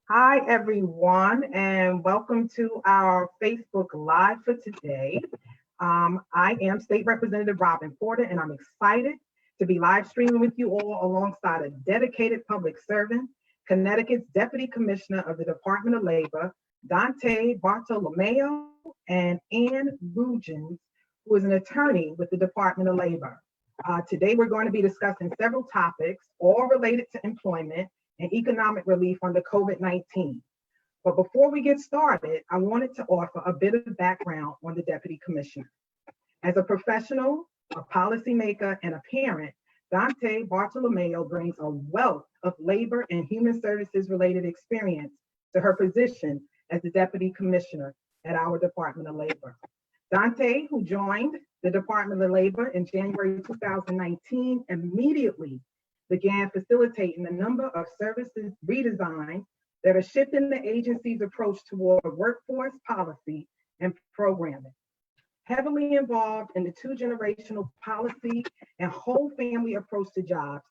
Hi, everyone, and welcome to our Facebook Live for today. I am State Representative Robyn A, and I'm excited to be live streaming with you all alongside a dedicated public servant, Connecticut's Deputy Commissioner of the Department of Labor, Danté Bartolomeo, and Ann Rugens, who is an attorney with the Department of Labor. Today, we're going to be discussing several topics, all related to employment and economic relief under COVID-19. But before we get started, I wanted to offer a bit of background on the Deputy Commissioner. As a professional, a policymaker, and a parent, Danté Bartolomeo brings a wealth of labor and human services related experience to her position as the Deputy Commissioner at our Department of Labor. Danté, who joined the Department of Labor in January 2019, immediately began facilitating a number of services redesigns that are shifting the agency's approach toward workforce policy and programming. Heavily involved in the two-generational policy and whole family approach to jobs,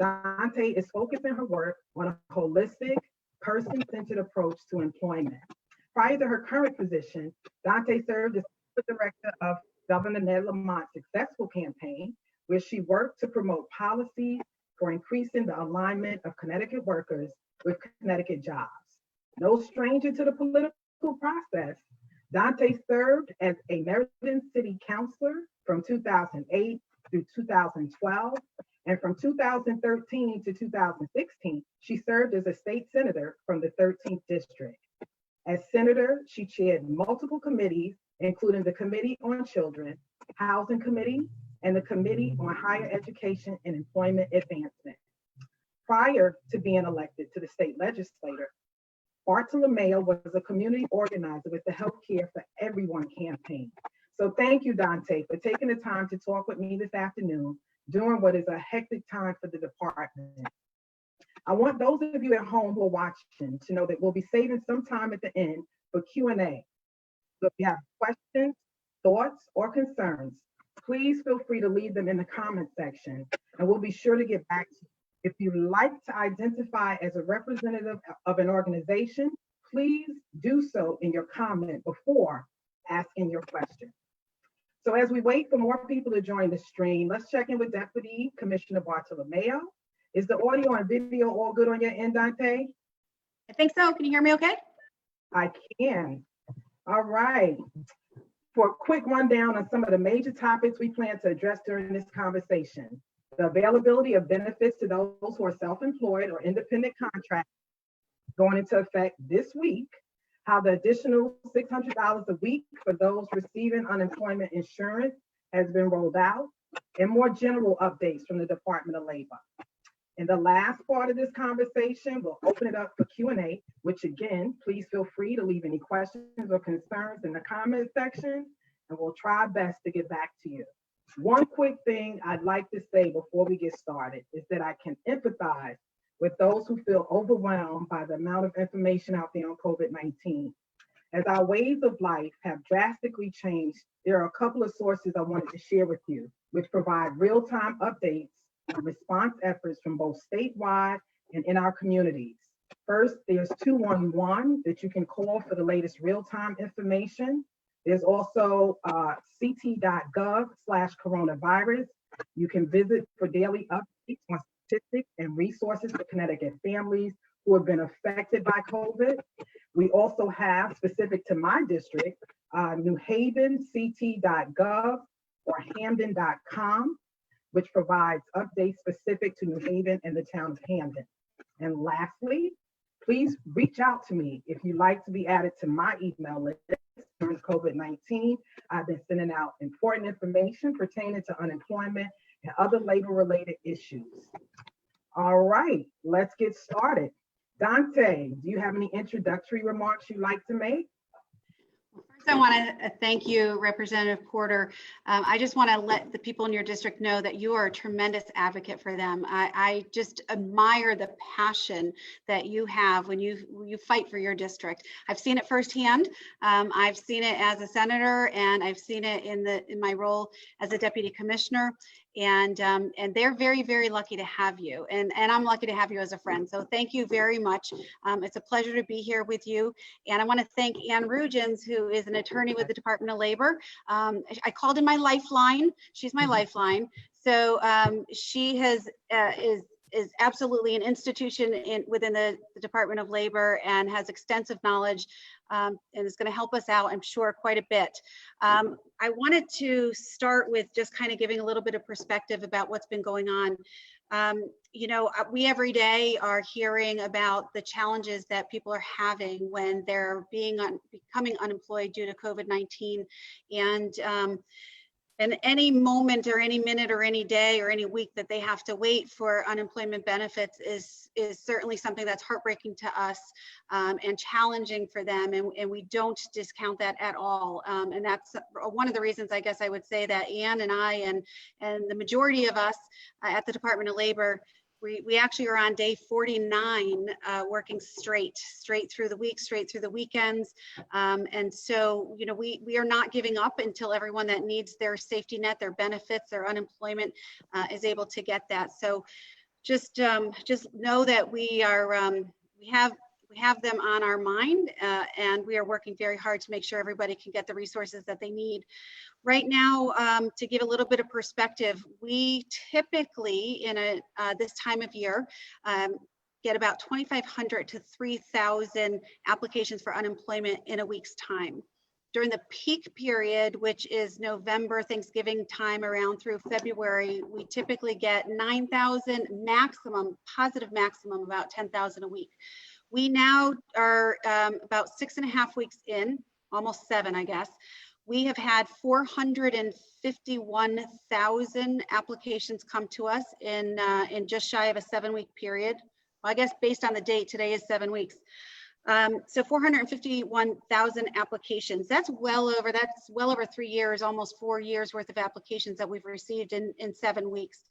Danté is focusing her work on a holistic, person-centered approach to employment. Prior to her current position, Danté served as director of Governor Ned Lamont's successful campaign, where she worked to promote policies for increasing the alignment of Connecticut workers with Connecticut jobs. No stranger to the political process, Danté served as a Meriden City Councilor from 2008 through 2012, and from 2013 to 2016, she served as a state senator from the 13th District. As senator, she chaired multiple committees, including the Committee on Children, Housing Committee, and the Committee on Higher Education and Employment Advancement. Prior to being elected to the state legislature, Bartolomeo was a community organizer with the Healthcare for Everyone campaign. So thank you, Danté, for taking the time to talk with me this afternoon during what is a hectic time for the department. I want those of you at home who are watching to know that we'll be saving some time at the end for Q&A. So if you have questions, thoughts, or concerns, please feel free to leave them in the comment section, and we'll be sure to get back to you. If you'd like to identify as a representative of an organization, please do so in your comment before asking your question. So as we wait for more people to join the stream, let's check in with Deputy Commissioner Bartolomeo. Is the audio and video all good on your end, Danté? I think so. Can you hear me okay? I can. All right. For a quick rundown on some of the major topics we plan to address during this conversation: the availability of benefits to those who are self-employed or independent contractors going into effect this week, how the additional $600 a week for those receiving unemployment insurance has been rolled out, and more general updates from the Department of Labor. In the last part of this conversation, we'll open it up for Q&A, which again, please feel free to leave any questions or concerns in the comment section, and we'll try our best to get back to you. One quick thing I'd like to say before we get started is that I can empathize with those who feel overwhelmed by the amount of information out there on COVID-19. As our ways of life have drastically changed, there are a couple of sources I wanted to share with you, which provide real-time updates on response efforts from both statewide and in our communities. First, there's 211 that you can call for the latest real-time information. There's also ct.gov/coronavirus. You can visit for daily updates on statistics and resources for Connecticut families who have been affected by COVID. We also have, specific to my district, New Haven, ct.gov or hamden.com, which provides updates specific to New Haven and the town of Hamden. And lastly, please reach out to me if you'd like to be added to my email list during COVID-19. I've been sending out important information pertaining to unemployment and other labor-related issues. All right, let's get started. Danté, do you have any introductory remarks you'd like to make? First, I want to thank you, Representative Porter. I just want to let the people in your district know that you are a tremendous advocate for them. I just admire the passion that you have when you fight for your district. I've seen it firsthand. I've seen it as a senator, and I've seen it in my role as a deputy commissioner. and they're very, very lucky to have you, and I'm lucky to have you as a friend. So thank you very much. It's a pleasure to be here with you, and I want to thank Ann Rugens, who is an attorney with the Department of Labor. I called in my lifeline. She's my lifeline. So she is absolutely an institution within the Department of Labor and has extensive knowledge, and is going to help us out, I'm sure, quite a bit. I wanted to start with just kind of giving a little bit of perspective about what's been going on. You know, we every day are hearing about the challenges that people are having when they're becoming unemployed due to COVID-19, and any moment or any minute or any day or any week that they have to wait for unemployment benefits is certainly something that's heartbreaking to us, and challenging for them. And we don't discount that at all. And that's one of the reasons, I guess I would say, that Ann and I and the majority of us at the Department of Labor, we actually are on day 49, working straight through the week, straight through the weekends. And so, you know, we are not giving up until everyone that needs their safety net, their benefits, their unemployment is able to get that. So just know that we have them on our mind, and we are working very hard to make sure everybody can get the resources that they need. Right now, to give a little bit of perspective, we typically this time of year get about 2,500 to 3,000 applications for unemployment in a week's time. During the peak period, which is November, Thanksgiving time around through February, we typically get 9,000 maximum, positive maximum, about 10,000 a week. We now are about 6.5 weeks in, almost 7, I guess. We have had 451,000 applications come to us in just shy of a 7-week period. Well, I guess based on the date, today is 7 weeks. So 451,000 applications. That's well over 3 years, almost 4 years worth of applications that we've received in 7 weeks.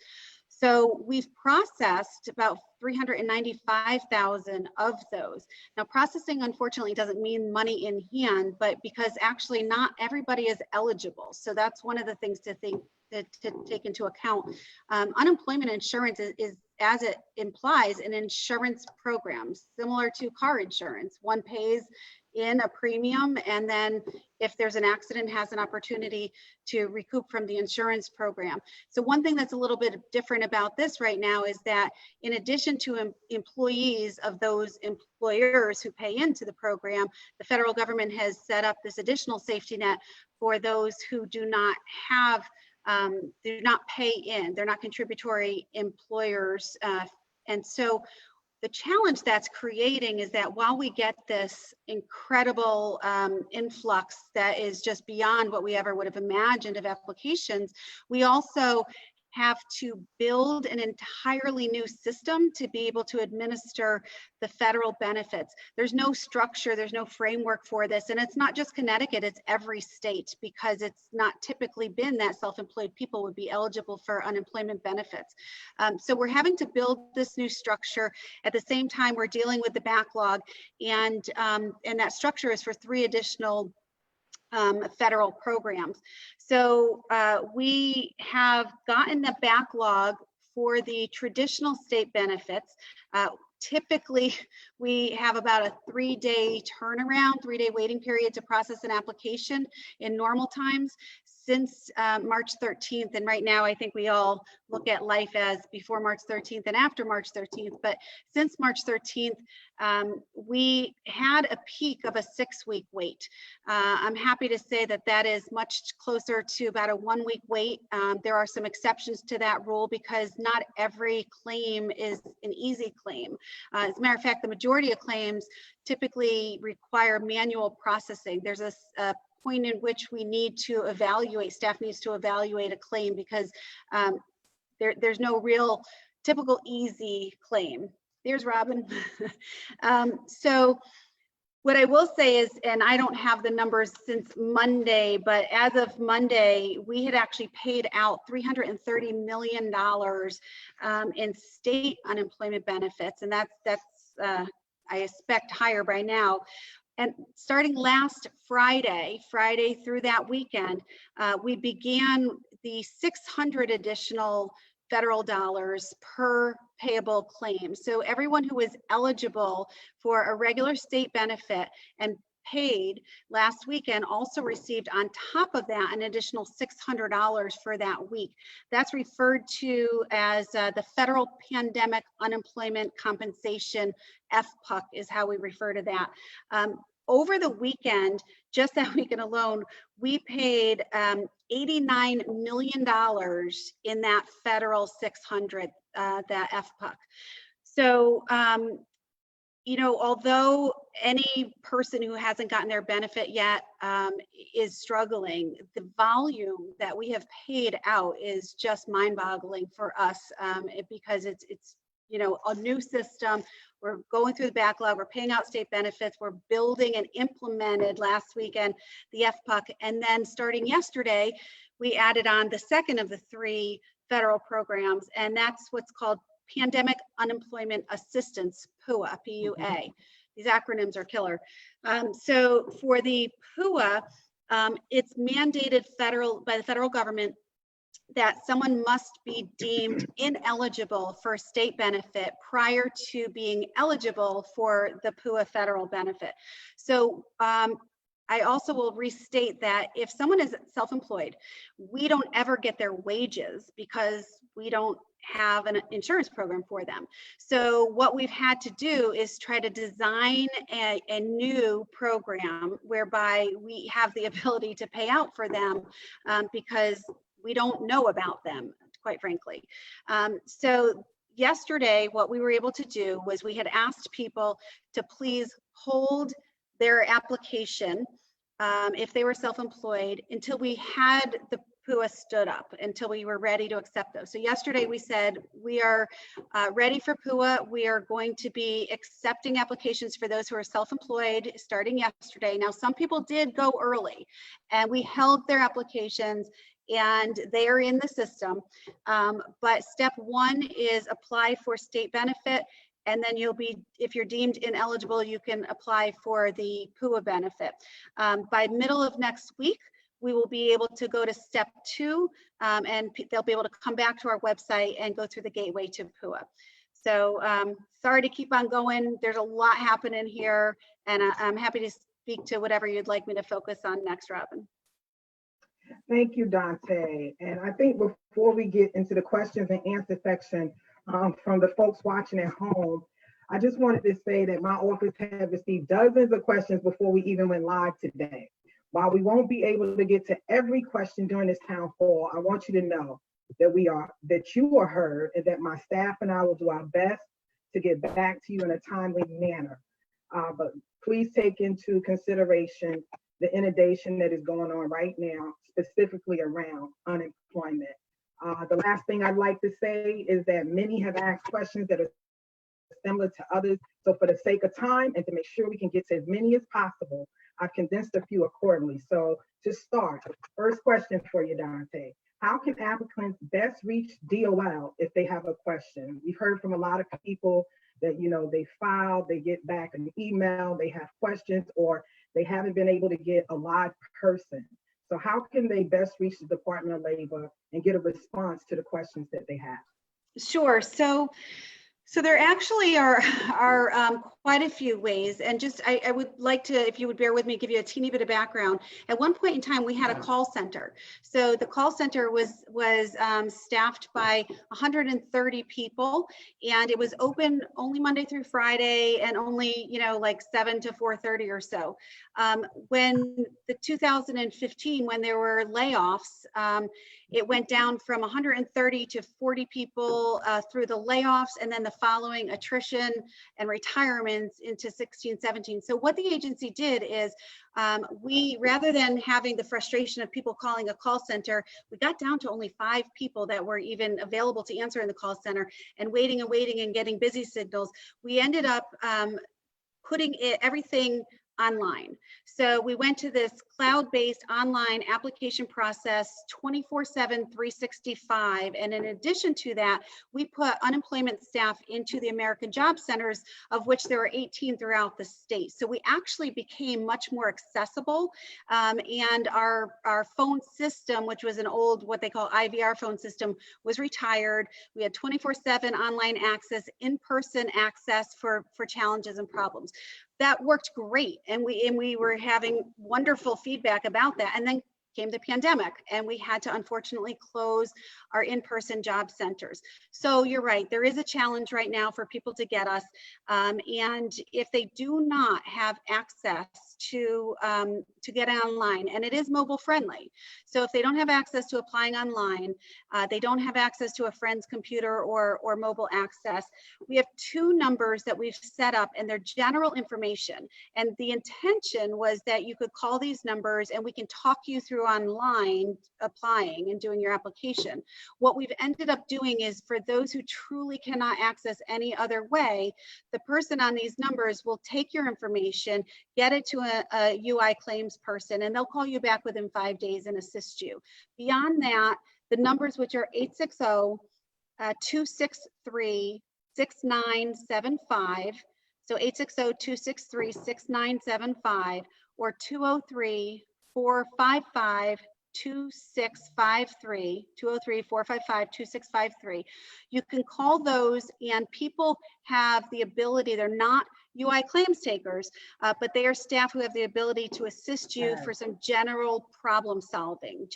So we've processed about 395,000 of those. Now, processing, unfortunately, doesn't mean money in hand, but because actually not everybody is eligible. So that's one of the things to take into account. Unemployment insurance is, as it implies, an insurance program similar to car insurance. One pays in a premium, and then if there's an accident, has an opportunity to recoup from the insurance program. So one thing that's a little bit different about this right now is that in addition to employees of those employers who pay into the program, the federal government has set up this additional safety net for those who do not pay in. They're not contributory employers. And so the challenge that's creating is that while we get this incredible influx that is just beyond what we ever would have imagined of applications, we also have to build an entirely new system to be able to administer the federal benefits. There's no structure, there's no framework for this. And it's not just Connecticut, it's every state, because it's not typically been that self-employed people would be eligible for unemployment benefits. So we're having to build this new structure. At the same time, we're dealing with the backlog, and that structure is for 3 additional federal programs. So we have gotten the backlog for the traditional state benefits. Typically, we have about a 3-day turnaround, 3-day waiting period to process an application in normal times. Since March 13th, and right now I think we all look at life as before March 13th and after March 13th, but since March 13th, we had a peak of a 6-week wait. I'm happy to say that that is much closer to about a 1-week wait. There are some exceptions to that rule because not every claim is an easy claim. As a matter of fact, the majority of claims typically require manual processing. There's a point in which we need to evaluate, staff needs to evaluate a claim because there's no real typical easy claim. There's Robin. So what I will say is, and I don't have the numbers since Monday, but as of Monday, we had actually paid out $330 million in state unemployment benefits. And that's I expect higher by now. And starting last Friday through that weekend, we began the 600 additional federal dollars per payable claim. So everyone who is eligible for a regular state benefit and paid last weekend also received on top of that an additional $600 for that week. That's referred to as the Federal Pandemic Unemployment Compensation, FPUC is how we refer to that. Over the weekend, just that weekend alone, we paid $89 million in that federal 600, that FPUC. So, you know, although any person who hasn't gotten their benefit yet is struggling, the volume that we have paid out is just mind-boggling for us because it's you know, a new system. We're going through the backlog. We're paying out state benefits. We're building and implemented last weekend the FPUC, and then starting yesterday, we added on the second of the 3 federal programs, and that's what's called Pandemic Unemployment Assistance, PUA, P-U-A. These acronyms are killer. So for the PUA, it's mandated by the federal government that someone must be deemed ineligible for state benefit prior to being eligible for the PUA federal benefit. So I also will restate that if someone is self-employed, we don't ever get their wages because we don't have an insurance program for them. So what we've had to do is try to design a new program whereby we have the ability to pay out for them because we don't know about them, quite frankly. So yesterday, what we were able to do was we had asked people to please hold their application if they were self-employed until we had the PUA stood up, until we were ready to accept those. So yesterday we said we are ready for PUA. We are going to be accepting applications for those who are self-employed starting yesterday. Now, some people did go early and we held their applications and they are in the system. But step 1 is apply for state benefit. And then you'll be, if you're deemed ineligible, you can apply for the PUA benefit. By middle of next week, we will be able to go to step 2 and they'll be able to come back to our website and go through the gateway to PUA. So sorry to keep on going. There's a lot happening here and I'm happy to speak to whatever you'd like me to focus on next, Robyn. Thank you, Danté. And I think before we get into the questions and answer section from the folks watching at home, I just wanted to say that my office has received dozens of questions before we even went live today. While we won't be able to get to every question during this town hall, I want you to know that you are heard and that my staff and I will do our best to get back to you in a timely manner. But please take into consideration the inundation that is going on right now, specifically around unemployment. The last thing I'd like to say is that many have asked questions that are similar to others. So for the sake of time and to make sure we can get to as many as possible, I've condensed a few accordingly. So to start, first question for you, Danté. How can applicants best reach DOL if they have a question? We've heard from a lot of people that, you know, they file, they get back an email, they have questions, or they haven't been able to get a live person. So how can they best reach the Department of Labor and get a response to the questions that they have? Sure. So there actually are quite a few ways, and just I would like to, if you would bear with me, give you a teeny bit of background. At one point in time, we had a call center. So the call center was staffed by 130 people, and it was open only Monday through Friday, and only, you know, like 7 to 4:30 or so. When the 2015, when there were layoffs, it went down from 130 to 40 people through the layoffs, and then the following attrition and retirements into 16, 17. So what the agency did is we, rather than having the frustration of people calling a call center, we got down to only 5 people that were even available to answer in the call center, and waiting and getting busy signals. We ended up putting everything online. So we went to this cloud-based online application process 24/7, 365. And in addition to that, we put unemployment staff into the American Job Centers, of which there are 18 throughout the state. So we actually became much more accessible. And our phone system, which was an old, what they call IVR phone system, was retired. We had 24/7 online access, in-person access for challenges and problems. That worked great, and we were having wonderful feedback about that. And then came the pandemic, and we had to unfortunately close our in-person job centers. So you're right, there is a challenge right now for people to get us, and if they do not have access to get online, and it is mobile friendly, so if they don't have access to applying online, they don't have access to a friend's computer or mobile access, we have 2 numbers that we've set up, and they're general information. And the intention was that you could call these numbers and we can talk you through online applying and doing your application. What we've ended up doing is, for those who truly cannot access any other way, the person on these numbers will take your information, get it to a UI claims person, and they'll call you back within 5 days and assist you. Beyond that, the numbers, which are 860-263-6975, so 860-263-6975, or 203-455-2653, 203-455-2653. You can call those, and people have the ability, they're not UI claims takers, but they are staff who have the ability to assist you for some general problem solving.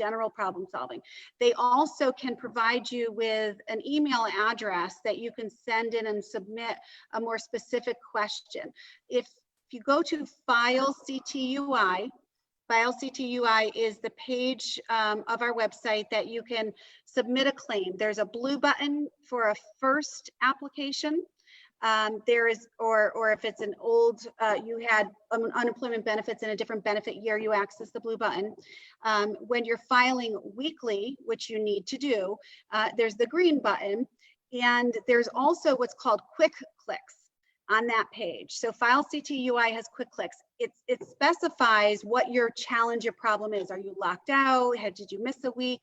They also can provide you with an email address that you can send in and submit a more specific question. If you go to File CTUI, File CTUI is the page of our website that you can submit a claim. There's a blue button for a first application. There is, or if it's an old, you had unemployment benefits in a different benefit year, you access the blue button. When you're filing weekly, which you need to do, there's the green button. And there's also what's called quick clicks on that page. So File CTUI has quick clicks. It specifies what your challenge, your problem is. Are you locked out? Did you miss a week?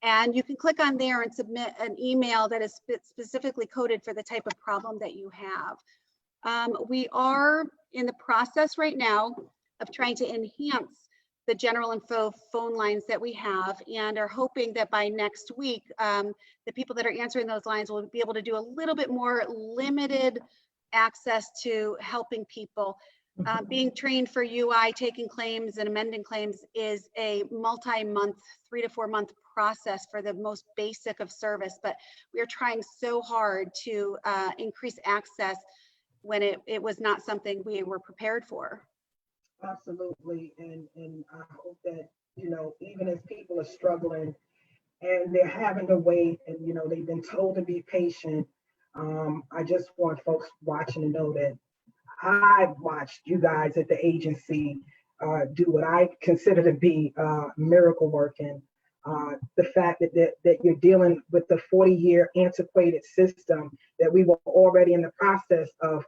And you can click on there and submit an email that is specifically coded for the type of problem that you have. We are in the process right now of trying to enhance the general info phone lines that we have, and are hoping that by next week, the people that are answering those lines will be able to do a little bit more limited access to helping people. Being trained for UI, taking claims and amending claims is a multi-month, 3 to 4 month process for the most basic of service, but we are trying so hard to increase access when it was not something we were prepared for. Absolutely, and I hope that, even as people are struggling and they're having to wait, and they've been told to be patient, I just want folks watching to know that I've watched you guys at the agency do what I consider to be miracle working. The fact that you're dealing with the 40-year antiquated system that we were already in the process of,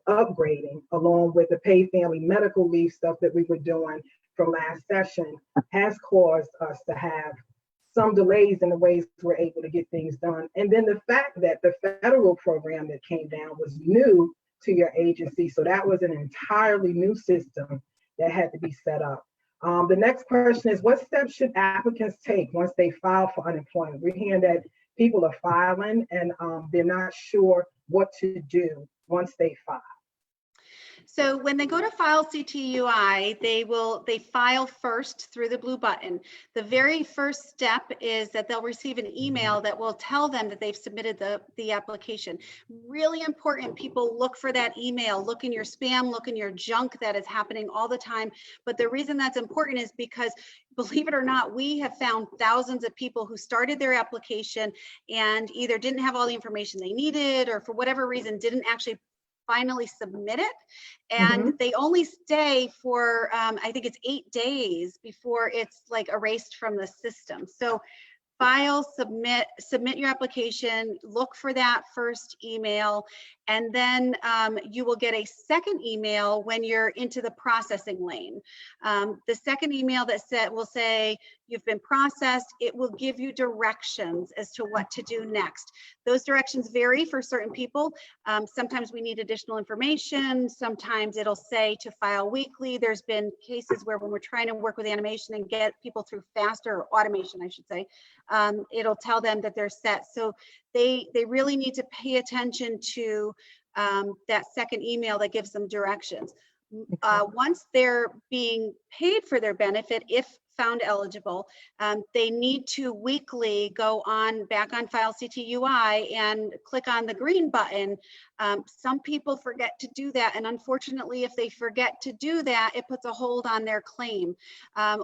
upgrading, along with the paid family medical leave stuff that we were doing from last session, has caused us to have some delays in the ways we're able to get things done. And then the fact that the federal program that came down was new to your agency. So that was an entirely new system that had to be set up. The next question is, what steps should applicants take once they file for unemployment? We're hearing that people are filing and they're not sure what to do once they file. So when they go to File CTUI, they file first through the blue button. The very first step is that they'll receive an email that will tell them that they've submitted the application. Really important, people look for that email, look in your spam, look in your junk. That is happening all the time. But the reason that's important is because, believe it or not, we have found thousands of people who started their application and either didn't have all the information they needed, or for whatever reason didn't actually finally submit it, and they only stay for I think it's 8 days before it's like erased from the system. So file, submit your application, look for that first email, and then you will get a second email when you're into the processing lane. The second email that will say you've been processed, it will give you directions as to what to do next. Those directions vary for certain people. Sometimes we need additional information. Sometimes it'll say to file weekly. There's been cases where when we're trying to work with animation and get people through faster, or automation, I should say, it'll tell them that they're set. So they really need to pay attention to that second email that gives them directions. Once they're being paid for their benefit, if found eligible, they need to weekly go back on File CTUI and click on the green button. Some people forget to do that, and unfortunately, if they forget to do that, it puts a hold on their claim.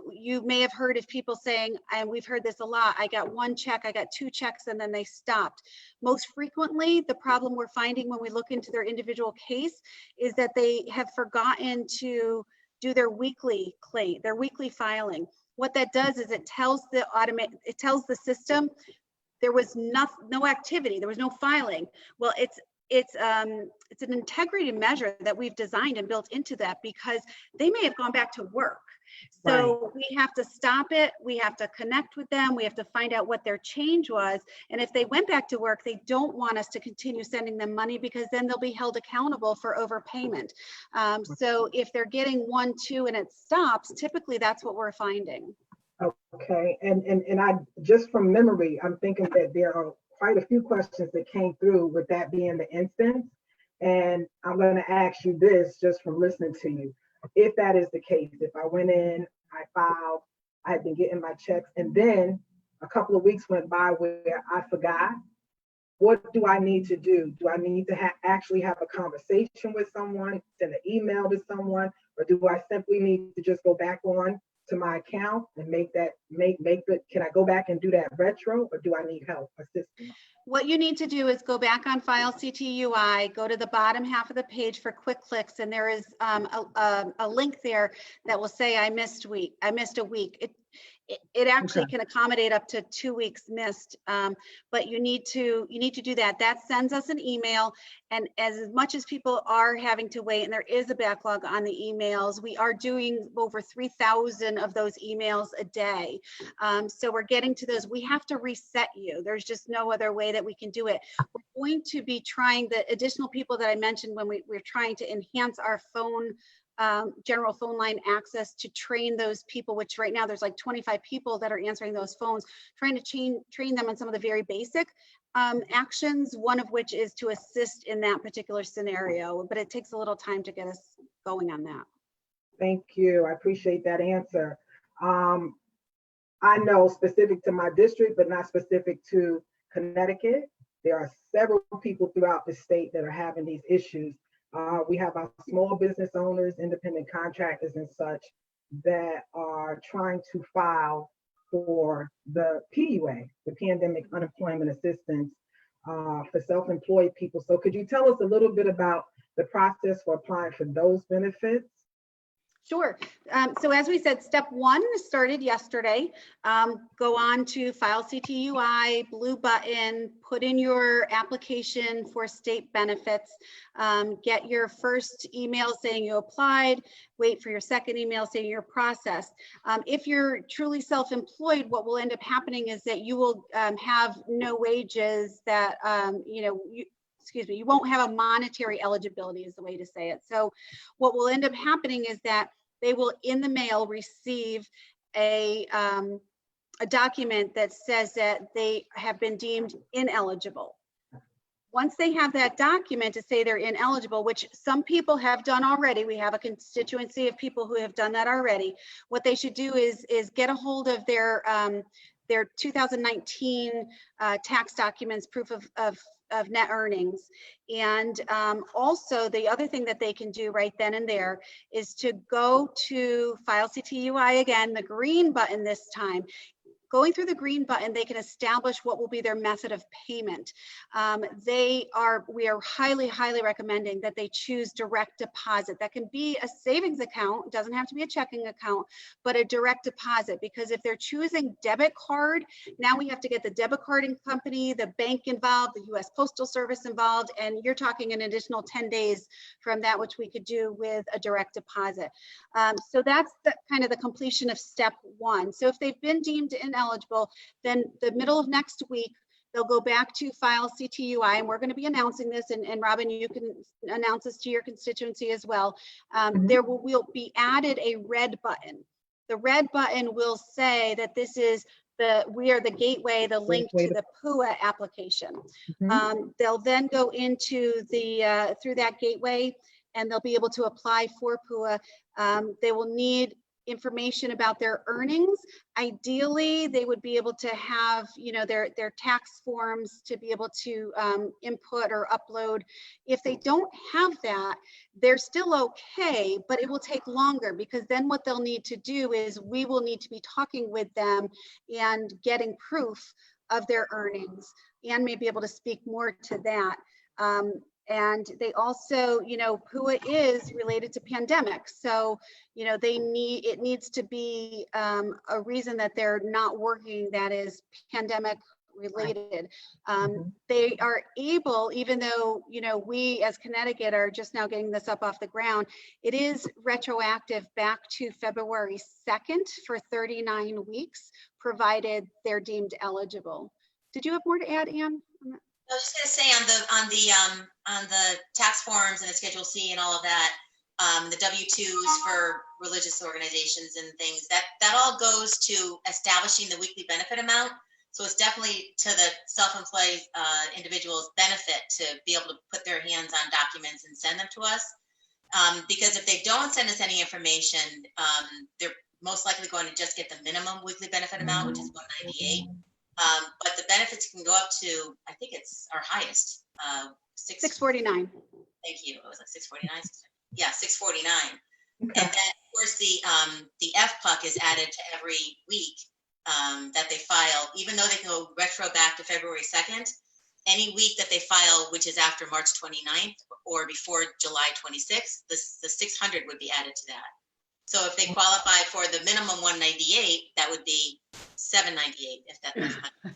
You may have heard of people saying, and we've heard this a lot, I got one check, I got two checks, and then they stopped. Most frequently, the problem we're finding when we look into their individual case is that they have forgotten to do their weekly claim, their weekly filing. What that does is it tells the system there was no activity, there was no filing. Well, it's an integrity measure that we've designed and built into that, because they may have gone back to work. So we have to stop it. We have to connect with them. We have to find out what their change was. And if they went back to work, they don't want us to continue sending them money, because then they'll be held accountable for overpayment. So if they're getting 1, 2, and it stops, typically that's what we're finding. Okay, and I just from memory, I'm thinking that there are quite a few questions that came through with that being the instance. And I'm going to ask you this just from listening to you. If that is the case, if I went in, I filed, I had been getting my checks, and then a couple of weeks went by where I forgot, what do I need to do? Do I need to actually have a conversation with someone, send an email to someone, or do I simply need to just go back on to my account and can I go back and do that retro, or do I need help, assistance? What you need to do is go back on File CTUI, go to the bottom half of the page for quick clicks, and there is a link there that will say I missed a week. It actually can accommodate up to 2 weeks missed, but you need to do that. That sends us an email, and as much as people are having to wait, and there is a backlog on the emails, we are doing over 3,000 of those emails a day. So we're getting to those. We have to reset you. There's just no other way that we can do it. We're going to be trying the additional people that I mentioned when we're trying to enhance our general phone line access to train those people, which right now there's like 25 people that are answering those phones, trying to train them on some of the very basic actions, one of which is to assist in that particular scenario, but it takes a little time to get us going on that. Thank you. I appreciate that answer. I know specific to my district, but not specific to Connecticut, there are several people throughout the state that are having these issues. We have our small business owners, independent contractors and such that are trying to file for the PUA, the Pandemic Unemployment Assistance for self-employed people. So could you tell us a little bit about the process for applying for those benefits? Sure. So as we said, step 1 started yesterday. Go on to File CTUI, blue button, put in your application for state benefits, get your first email saying you applied, wait for your second email saying you're processed. If you're truly self-employed, what will end up happening is that you will have no wages that, you won't have a monetary eligibility is the way to say it. So what will end up happening is that they will in the mail receive a document that says that they have been deemed ineligible. Once they have that document to say they're ineligible, which some people have done already, we have a constituency of people who have done that already, what they should do is get a hold of their 2019 tax documents, proof of net earnings. And also the other thing that they can do right then and there is to go to File CTUI again, the green button this time, going through the green button, they can establish what will be their method of payment. We are highly, highly recommending that they choose direct deposit. That can be a savings account, it doesn't have to be a checking account, but a direct deposit, because if they're choosing debit card, now we have to get the debit carding company, the bank involved, the US Postal Service involved, and you're talking an additional 10 days from that, which we could do with a direct deposit. So that's the kind of the completion of step one. So if they've been deemed ineligible, then the middle of next week, they'll go back to file CTUI, and we're going to be announcing this, and Robyn, you can announce this to your constituency as well. There will be added a red button. The red button will say that this is we are the gateway, the link to the PUA application. They'll then go into the through that gateway, and they'll be able to apply for PUA. They will need information about their earnings. Ideally, they would be able to have, you know, their tax forms to be able to input or upload. If they don't have that, they're still okay, but it will take longer, because then what they'll need to do is we will need to be talking with them and getting proof of their earnings, and maybe able to speak more to that. And they also, you know, PUA is related to pandemics. So, you know, it needs to be a reason that they're not working that is pandemic related. They are able, even though, you know, we as Connecticut are just now getting this up off the ground, it is retroactive back to February 2nd for 39 weeks, provided they're deemed eligible. Did you have more to add, Anne? I was just going to say on the tax forms and the Schedule C and all of that, the W-2s for religious organizations and things, that all goes to establishing the weekly benefit amount. So it's definitely to the self-employed individual's benefit to be able to put their hands on documents and send them to us. Because if they don't send us any information, they're most likely going to just get the minimum weekly benefit amount, which is $198. But the benefits can go up to, I think it's our highest, $649. Thank you. It was like $649. Yeah, $649. Okay. And then, of course, the FPUC is added to every week that they file, even though they go retro back to February 2nd. Any week that they file, which is after March 29th or before July 26th, the 600 would be added to that. So if they qualify for the minimum 198, that would be 798. If that makes sense.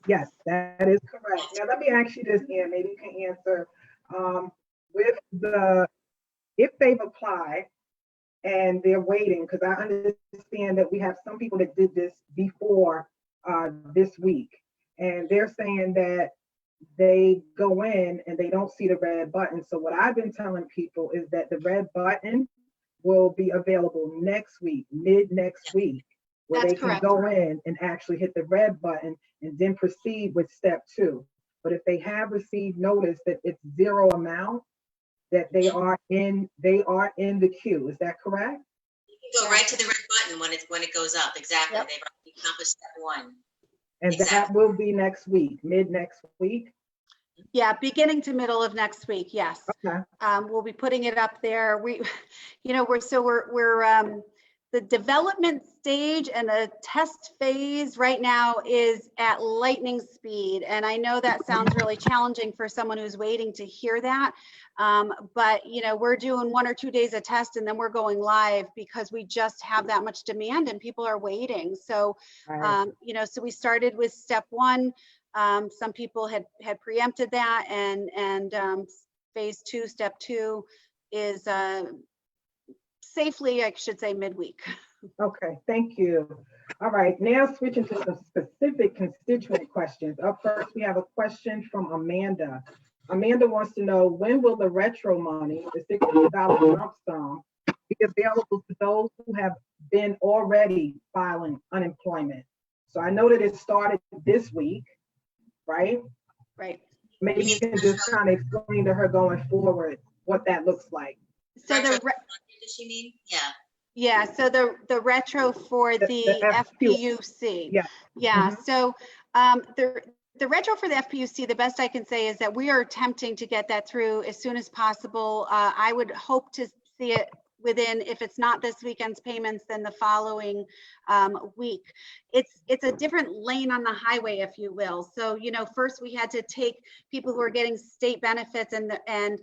Yes, that is correct. Now let me ask you this, Ann. Maybe you can answer. If they've applied and they're waiting, because I understand that we have some people that did this before this week, and they're saying that they go in and they don't see the red button. So what I've been telling people is that the red button will be available next week, mid next week, where That's they can correct. go in and actually hit the red button and then proceed with step 2. But if they have received notice that it's zero amount, that they are in the queue. Is that correct? You can go right to the red button when it goes up. Exactly. Yep. They've already accomplished step 1. And that Exactly. will be next week, mid next week. Yeah, beginning to middle of next week. Yes. Okay. We'll be putting it up there. We're the development stage and the test phase right now is at lightning speed. And I know that sounds really challenging for someone who's waiting to hear that. But, you know, we're doing 1 or 2 days of test and then we're going live because we just have that much demand and people are waiting. So, you know, so we started with step 1. Some people had preempted that, and phase 2, step 2 is safely, I should say, midweek. Okay, thank you. All right, now switching to some specific constituent questions. Up first, we have a question from Amanda. Amanda wants to know, when will the retro money, the $600 lump sum, be available to those who have been already filing unemployment? So I know that it started this week, right? Right. Maybe you can just kind of explain to her going forward what that looks like. So Does she mean? Yeah. yeah, so the retro for the FPUC. Yeah. Yeah. So the retro for the FPUC, the best I can say is that we are attempting to get that through as soon as possible. I would hope to see it within, if it's not this weekend's payments, then the following week. It's a different lane on the highway, if you will. So, you know, first we had to take people who are getting state benefits and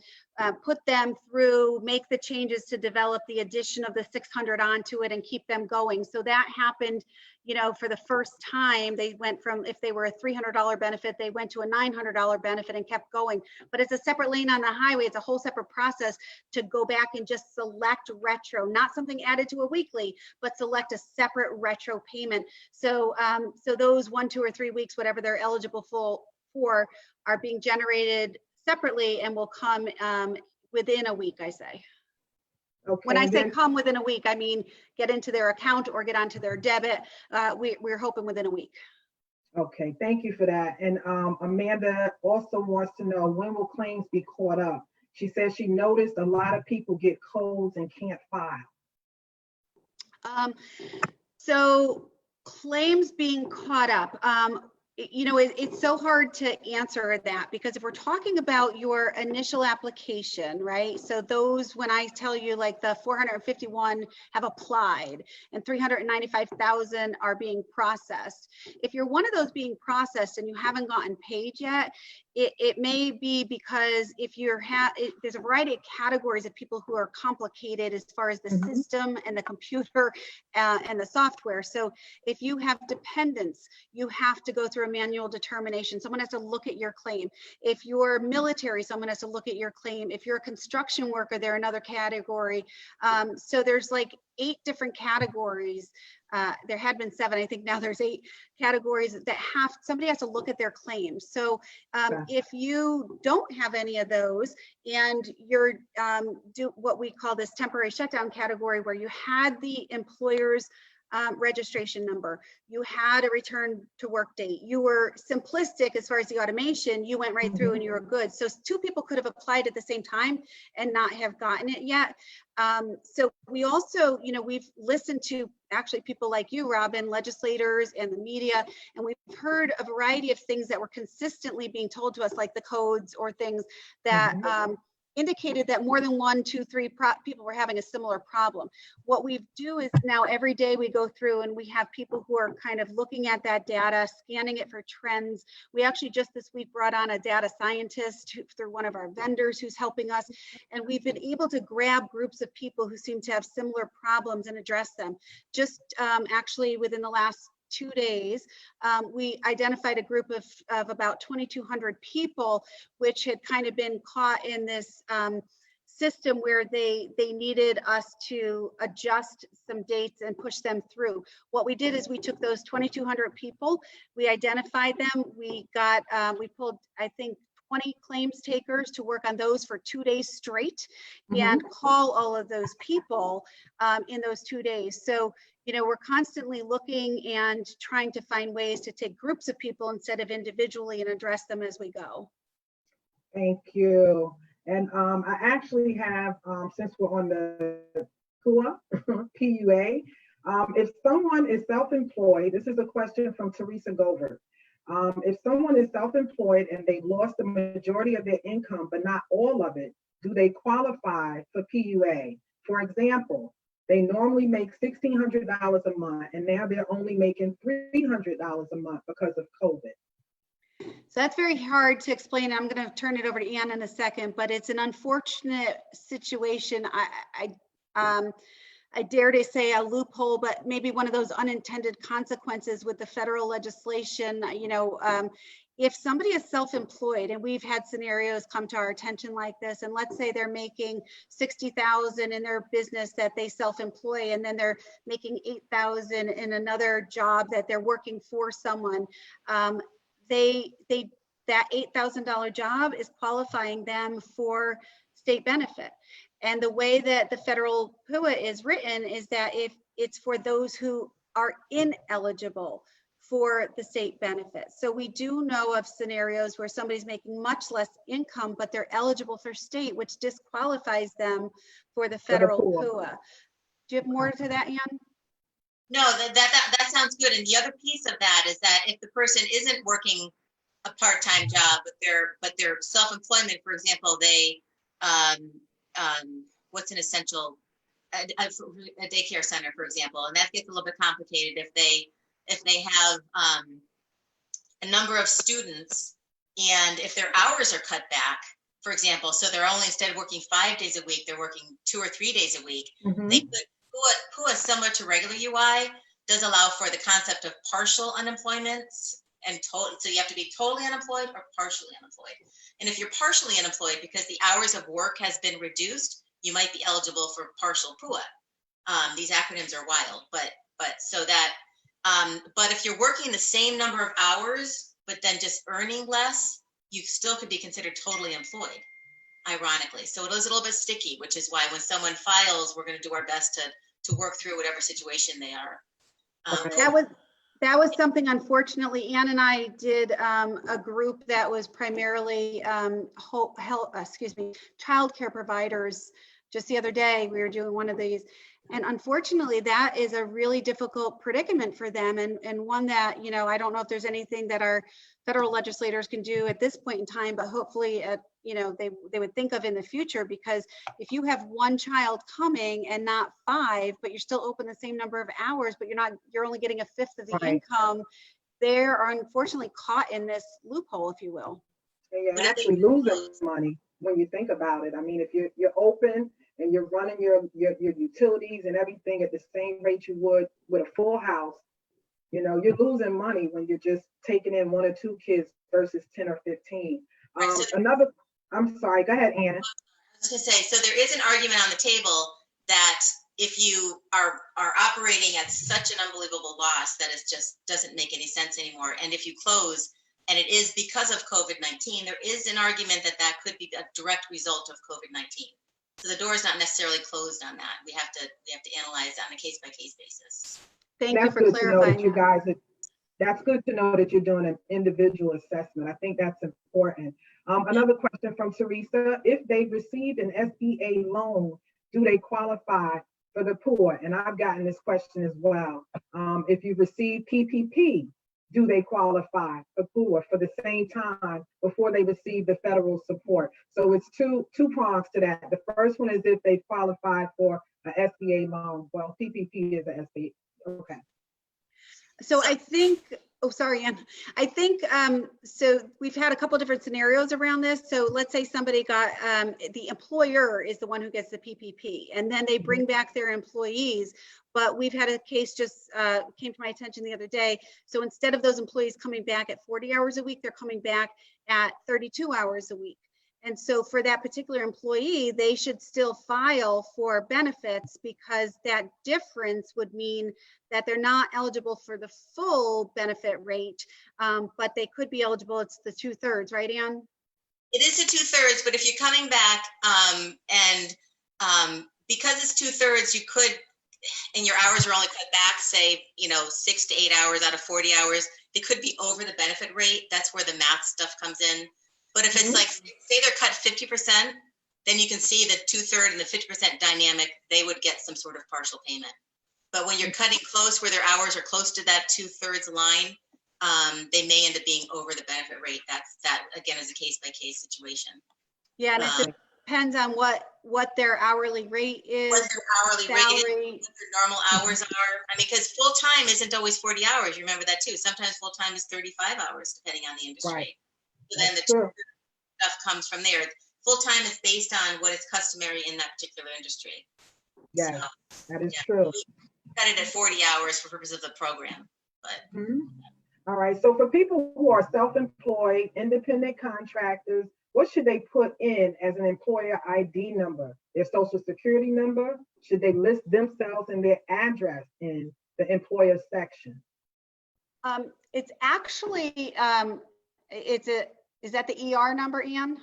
put them through, make the changes to develop the addition of the 600 onto it and keep them going. So that happened, you know, for the first time. They went from, if they were a $300 benefit, they went to a $900 benefit and kept going. But it's a separate lane on the highway. It's a whole separate process to go back and just select retro, not something added to a weekly, but select a separate retro payment. So, so those 1, 2, or 3 weeks, whatever they're eligible for, are being generated separately and will come within a week, I say. Okay. When I say then- come within a week, I mean get into their account or get onto their debit. We're hoping within a week. Okay, thank you for that. And Amanda also wants to know, when will claims be caught up? She says she noticed a lot of people get codes and can't file. So claims being caught up, you know, it's so hard to answer that, because if we're talking about your initial application, right? So those, when I tell you like the 451 have applied and 395,000 are being processed. If you're one of those being processed and you haven't gotten paid yet, it may be because if you're there's a variety of categories of people who are complicated as far as the system and the computer and the software. So if you have dependents, you have to go through a manual determination. Someone has to look at your claim. If you're military, someone has to look at your claim. If you're a construction worker, they're another category. So there's like 8 different categories. There had been 7, I think now there's 8 categories that somebody has to look at their claims. So if you don't have any of those and you're do what we call this temporary shutdown category, where you had the employer's registration number, you had a return to work date, you were simplistic as far as the automation, you went right through and you were good. So 2 people could have applied at the same time and not have gotten it yet. So we also, you know, we've listened to actually people like you, Robyn, legislators and the media, and we've heard a variety of things that were consistently being told to us, like the codes or things that indicated that more than 1, 2, 3 people were having a similar problem. What we do is now every day we go through and we have people who are kind of looking at that data, scanning it for trends. We actually just this week brought on a data scientist through one of our vendors who's helping us. And we've been able to grab groups of people who seem to have similar problems and address them. Just actually within the last 2 days, we identified a group of about 2,200 people, which had kind of been caught in this system where they needed us to adjust some dates and push them through. What we did is we took those 2,200 people, we identified them, we pulled, I think, 20 claims takers to work on those for 2 days straight and call all of those people in those 2 days. So, you know, we're constantly looking and trying to find ways to take groups of people instead of individually and address them as we go. Thank you. And I actually have, since we're on the PUA, PUA, if someone is self-employed, this is a question from Teresa Govert. If someone is self-employed and they lost the majority of their income, but not all of it, do they qualify for PUA? For example, they normally make $1,600 a month, and now they're only making $300 a month because of COVID. So that's very hard to explain. I'm going to turn it over to Ann in a second, but it's an unfortunate situation. I dare to say a loophole, but maybe one of those unintended consequences with the federal legislation. You know, if somebody is self-employed, and we've had scenarios come to our attention like this, and let's say they're making $60,000 in their business that they self-employ, and then they're making $8,000 in another job that they're working for someone, that $8,000 job is qualifying them for state benefit. And the way that the federal PUA is written is that if it's for those who are ineligible for the state benefit. So we do know of scenarios where somebody's making much less income, but they're eligible for state, which disqualifies them for the federal PUA. Do you have more to that, Ann? No, that sounds good. And the other piece of that is that if the person isn't working a part-time job, but they're self-employment, for example, they what's an essential a daycare center, for example, and that gets a little bit complicated if they have a number of students, and if their hours are cut back, for example, so they're only, instead of working 5 days a week, they're working 2 or 3 days a week. They could PUA similar to regular UI does allow for the concept of partial unemployment and total. So you have to be totally unemployed or partially unemployed. And if you're partially unemployed because the hours of work has been reduced, you might be eligible for partial PUA. These acronyms are wild, but so that, but if you're working the same number of hours, but then just earning less, you still could be considered totally employed, ironically. So it is a little bit sticky, which is why when someone files, we're going to do our best to work through whatever situation they are. That was something, unfortunately, Ann and I did a group that was primarily childcare providers. Just the other day, we were doing one of these. And unfortunately, that is a really difficult predicament for them, and one that, you know, I don't know if there's anything that our federal legislators can do at this point in time, but hopefully, you know, they would think of in the future, because if you have one child coming and not 5, but you're still open the same number of hours, but you're only getting a fifth of the income, they are unfortunately caught in this loophole, if you will. And you're actually losing money when you think about it. I mean, if you're open and you're running your utilities and everything at the same rate you would with a full house, you know, you're losing money when you're just taking in 1 or 2 kids versus 10 or 15. I'm sorry, go ahead, Anna. I was going to say, so there is an argument on the table that if you are operating at such an unbelievable loss that it just doesn't make any sense anymore, and if you close, and it is because of COVID-19, there is an argument that could be a direct result of COVID-19. So the door is not necessarily closed on that. We have to analyze that on a case-by-case basis. Thank you for clarifying. You guys, that's good to know that you're doing an individual assessment. I think that's important. Another question from Teresa: if they've received an SBA loan, do they qualify for the PUA? And I've gotten this question as well. If you receive PPP, do they qualify for PUA for the same time before they receive the federal support? So it's two prongs to that. The first one is if they qualify for an SBA loan. Well, PPP is an SBA. Okay. So I think, oh, sorry, Ann. I think, so we've had a couple different scenarios around this. So let's say somebody got, the employer is the one who gets the PPP, and then they bring back their employees. But we've had a case just came to my attention the other day. So instead of those employees coming back at 40 hours a week, they're coming back at 32 hours a week. And so for that particular employee, they should still file for benefits, because that difference would mean that they're not eligible for the full benefit rate, but they could be eligible. It's the 2/3, right, Ann? It is the 2/3, but if you're coming back because it's 2/3, you could, and your hours are only cut back, say, 6 to 8 hours out of 40 hours, they could be over the benefit rate. That's where the math stuff comes in. But if it's like, say they're cut 50%, then you can see the 2/3 and the 50% dynamic, they would get some sort of partial payment. But when you're cutting close, where their hours are close to that 2/3 line, they may end up being over the benefit rate. That again is a case-by-case situation. Yeah, and it depends on what their hourly rate is. What their hourly rate is, what their normal hours are. I mean, because full-time isn't always 40 hours. You remember that too. Sometimes full-time is 35 hours, depending on the industry. Right. So then the stuff comes from there. Full-time is based on what is customary in that particular industry. Yeah, so, that is true. Cut it at 40 hours for purposes of the program. But All right, so for people who are self-employed, independent contractors, what should they put in as an employer ID number? Their social security number? Should they list themselves and their address in the employer section? It's actually, is that the ER number, Ann?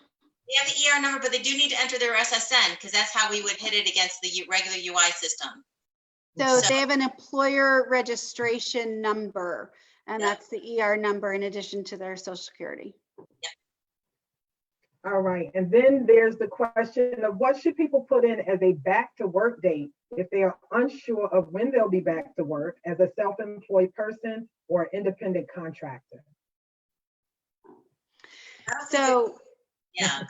They have the ER number, but they do need to enter their SSN, because that's how we would hit it against the regular UI system. So they have an employer registration number, and that's the ER number in addition to their social security. Yeah. All right, and then there's the question of what should people put in as a back to work date if they are unsure of when they'll be back to work as a self-employed person or independent contractor? So yeah,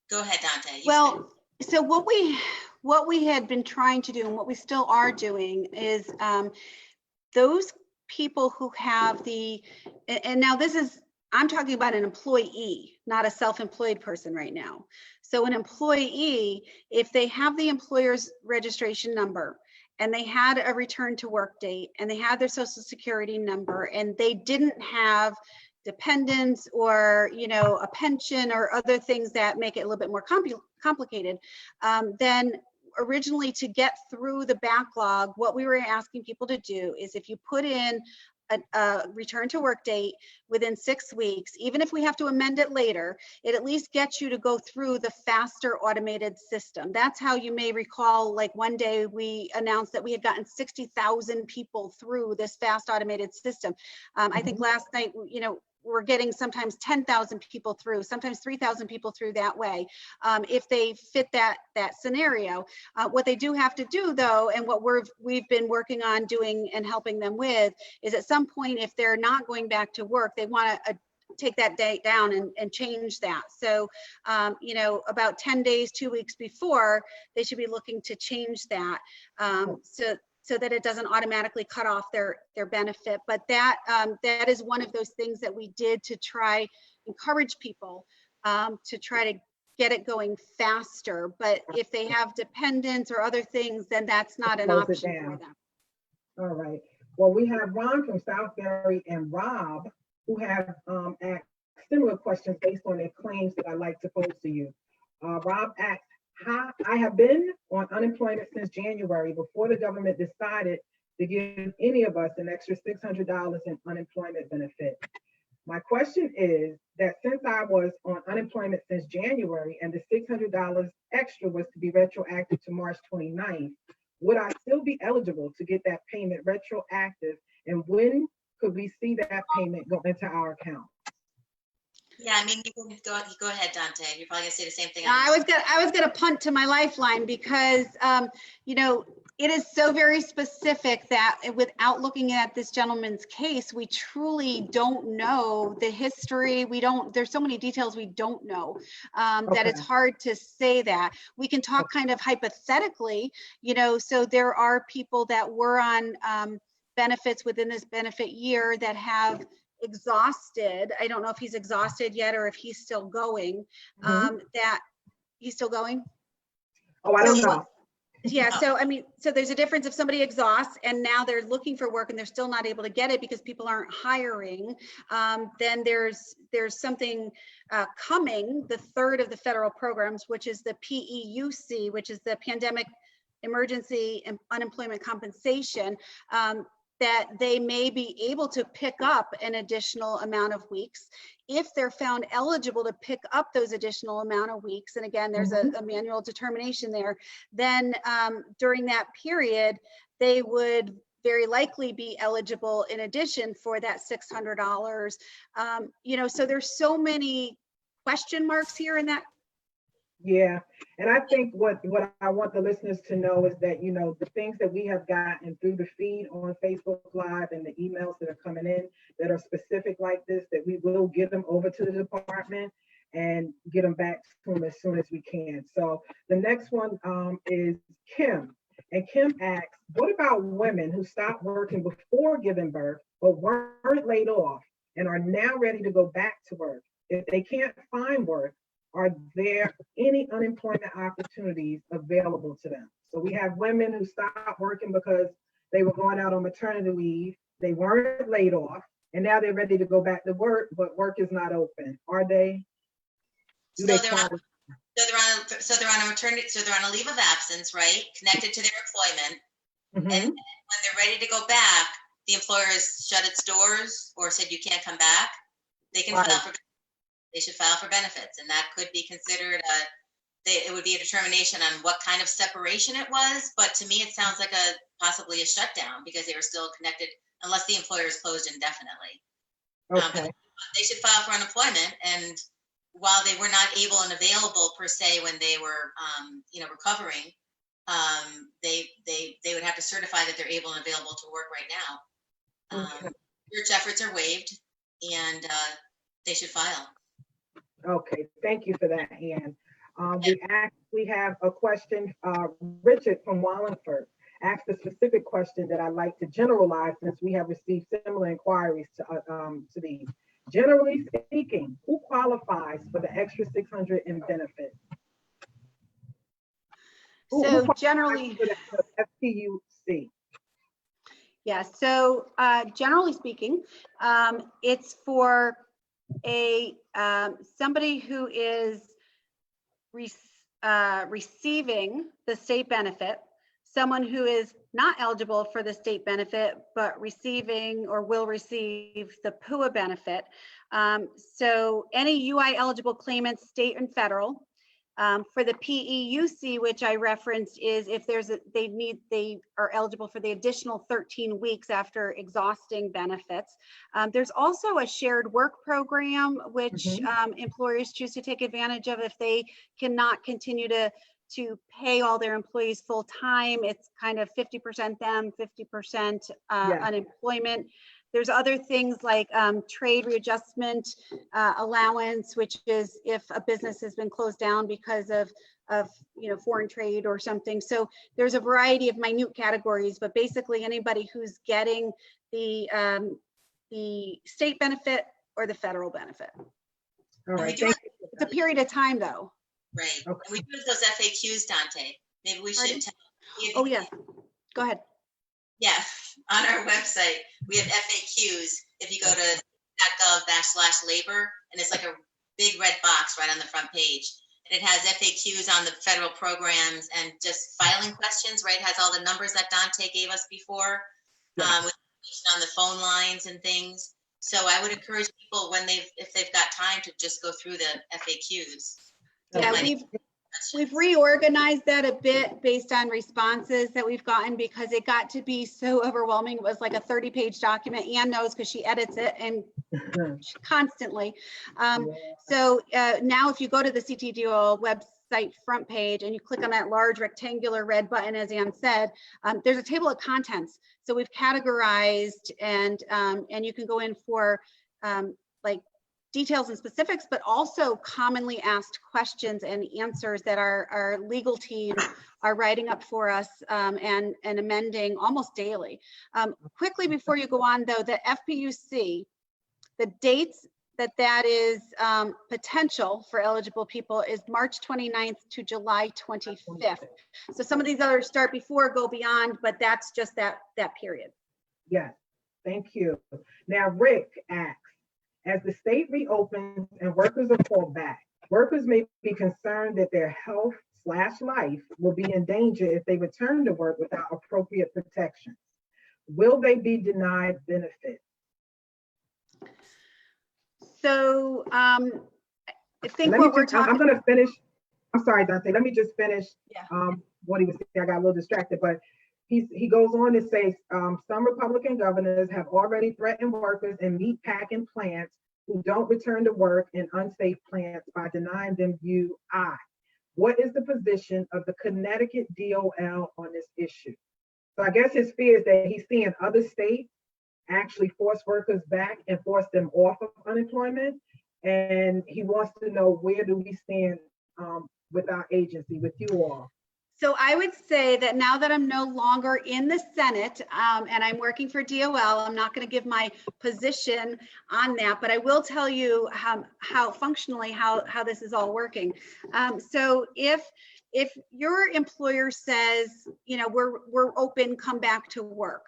go ahead, Danté. Well, so what what we had been trying to do and what we still are doing is those people who have and now this is, I'm talking about an employee, not a self-employed person right now. So an employee, if they have the employer's registration number and they had a return to work date and they had their social security number and they didn't have dependents or, you know, a pension or other things that make it a little bit more complicated, then originally to get through the backlog, what we were asking people to do is if you put in a return to work date within 6 weeks, even if we have to amend it later, it at least gets you to go through the faster automated system. That's how you may recall, like one day we announced that we had gotten 60,000 people through this fast automated system. I think last night, you know, we're getting sometimes 10,000 people through, sometimes 3,000 people through that way, if they fit that scenario. What they do have to do though, and what we've been working on doing and helping them with, is at some point, if they're not going back to work, they want to take that date down and change that. So, you know, about 10 days, 2 weeks before, they should be looking to change that. So that it doesn't automatically cut off their benefit. But that that is one of those things that we did to try encourage people to try to get it going faster. But if they have dependents or other things, then that's not an option for them. All right. Well, we have Ron from Southbury and Rob who have asked similar questions based on their claims that I'd like to pose to you. Rob asked, I have been on unemployment since January before the government decided to give any of us an extra $600 in unemployment benefit. My question is that since I was on unemployment since January and the $600 extra was to be retroactive to March 29th, would I still be eligible to get that payment retroactive? And when could we see that payment go into our account? Yeah, I mean, you can go ahead, Danté. You're probably gonna say the same thing. I was gonna punt to my lifeline because you know, it is so very specific that without looking at this gentleman's case, we truly don't know the history. There's so many details we don't know that it's hard to say that. We can talk kind of hypothetically, you know, so there are people that were on benefits within this benefit year that have exhausted. I don't know if he's exhausted yet or if he's still going. That he's still going. Oh, I don't know. Yeah, so I mean, so there's a difference if somebody exhausts and now they're looking for work and they're still not able to get it because people aren't hiring. Then there's something coming, the third of the federal programs, which is the PEUC, which is the Pandemic Emergency and Unemployment Compensation. That they may be able to pick up an additional amount of weeks if they're found eligible to pick up those additional amount of weeks. And again, there's a manual determination there. Then during that period, they would very likely be eligible in addition for that $600. You know, so there's so many question marks here in that. Yeah, and I think what I want the listeners to know is that, you know, the things that we have gotten through the feed on Facebook Live and the emails that are coming in that are specific like this, that we will get them over to the department and get them back to them as soon as we can. So the next one is Kim. And Kim asks, what about women who stopped working before giving birth but weren't laid off and are now ready to go back to work? If they can't find work, are there any unemployment opportunities available to them? So we have women who stopped working because they were going out on maternity leave, they weren't laid off, and now they're ready to go back to work, but work is not open. Are they? So they're on a maternity, so they're on a leave of absence, right? Connected to their employment. And when they're ready to go back, the employer has shut its doors or said you can't come back. They can file for. They should file for benefits, and that could be considered it would be a determination on what kind of separation it was. But to me, it sounds like possibly a shutdown because they were still connected, unless the employer is closed indefinitely. Okay. They should file for unemployment, and while they were not able and available per se when they were, you know, recovering, they would have to certify that they're able and available to work right now. Search efforts are waived, and they should file. Okay, thank you for that, Ann. We have a question, Richard from Wallingford asked a specific question that I'd like to generalize since we have received similar inquiries to these. Generally speaking, who qualifies for the extra 600 in benefits? So generally, for the FPUC. yeah, so generally speaking, it's for a somebody who is receiving the state benefit, someone who is not eligible for the state benefit, but receiving or will receive the PUA benefit. So any UI eligible claimants, state and federal. For the PEUC, which I referenced, is if there's they are eligible for the additional 13 weeks after exhausting benefits. There's also a shared work program, which employers choose to take advantage of if they cannot continue to pay all their employees full time. It's kind of 50% them, 50% unemployment. There's other things like trade readjustment allowance, which is if a business has been closed down because of foreign trade or something. So there's a variety of minute categories, but basically anybody who's getting the state benefit or the federal benefit. All right. It's a period of time though. Right. Okay. And we do those FAQs, Danté. Maybe we should tell. Oh yeah. Go ahead. Yeah, on our website, we have FAQs. If you go to .gov/labor, and it's like a big red box right on the front page. And it has FAQs on the federal programs and just filing questions, right? It has all the numbers that Danté gave us before, with information on the phone lines and things. So I would encourage people if they've got time to just go through the FAQs. Yeah, we've reorganized that a bit based on responses that we've gotten because it got to be so overwhelming. It was like a 30-page document. Ann knows because she edits it and constantly. So now if you go to the CTDOL website front page and you click on that large rectangular red button, as Ann said, there's a table of contents. So we've categorized and you can go in for like details and specifics, but also commonly asked questions and answers that our legal team are writing up for us and amending almost daily. Quickly before you go on though, the FPUC, the dates that is potential for eligible people is March 29th to July 25th. So some of these others start before, go beyond, but that's just that period. Yes, thank you. Now Rick asks, as the state reopens and workers are called back, workers may be concerned that their health/life will be in danger if they return to work without appropriate protections. Will they be denied benefits? So I think what we're talking. I'm going to finish. I'm sorry, Danté. Let me just finish what he was saying. I got a little distracted, but he goes on to say some Republican governors have already threatened workers in meat packing plants who don't return to work in unsafe plants by denying them UI. What is the position of the Connecticut DOL on this issue? So I guess his fear is that he's seeing other states actually force workers back and force them off of unemployment. And he wants to know, where do we stand with our agency, with you all? So I would say that now that I'm no longer in the Senate and I'm working for DOL, I'm not going to give my position on that, but I will tell you how functionally how this is all working. So if your employer says, we're open, come back to work.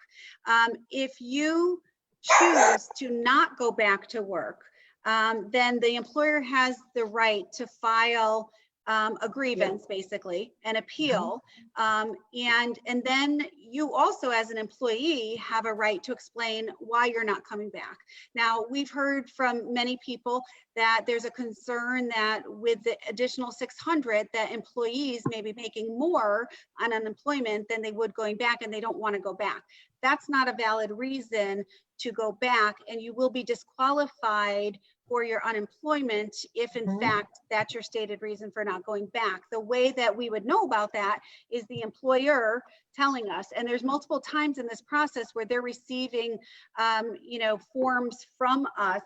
If you choose to not go back to work, then the employer has the right to file a grievance, basically, an appeal. And then you also, as an employee, have a right to explain why you're not coming back. Now, we've heard from many people that there's a concern that with the additional 600, that employees may be making more on unemployment than they would going back, and they don't want to go back. That's not a valid reason to go back, and you will be disqualified for your unemployment if in fact that's your stated reason for not going back. The way that we would know about that is the employer telling us, and there's multiple times in this process where they're receiving forms from us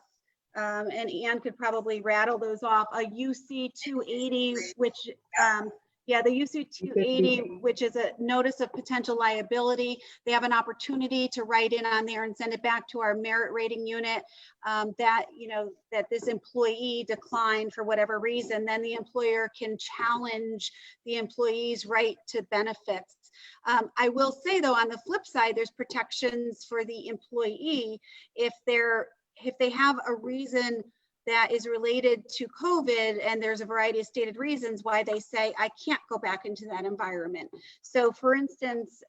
and Ann could probably rattle those off. A UC 280, which, yeah, the UC 280, which is a notice of potential liability. They have an opportunity to write in on there and send it back to our merit rating unit that, you know, that this employee declined for whatever reason. Then the employer can challenge the employee's right to benefits. I will say though, on the flip side, there's protections for the employee if they have a reason that is related to COVID, and there's a variety of stated reasons why they say, I can't go back into that environment. So for instance,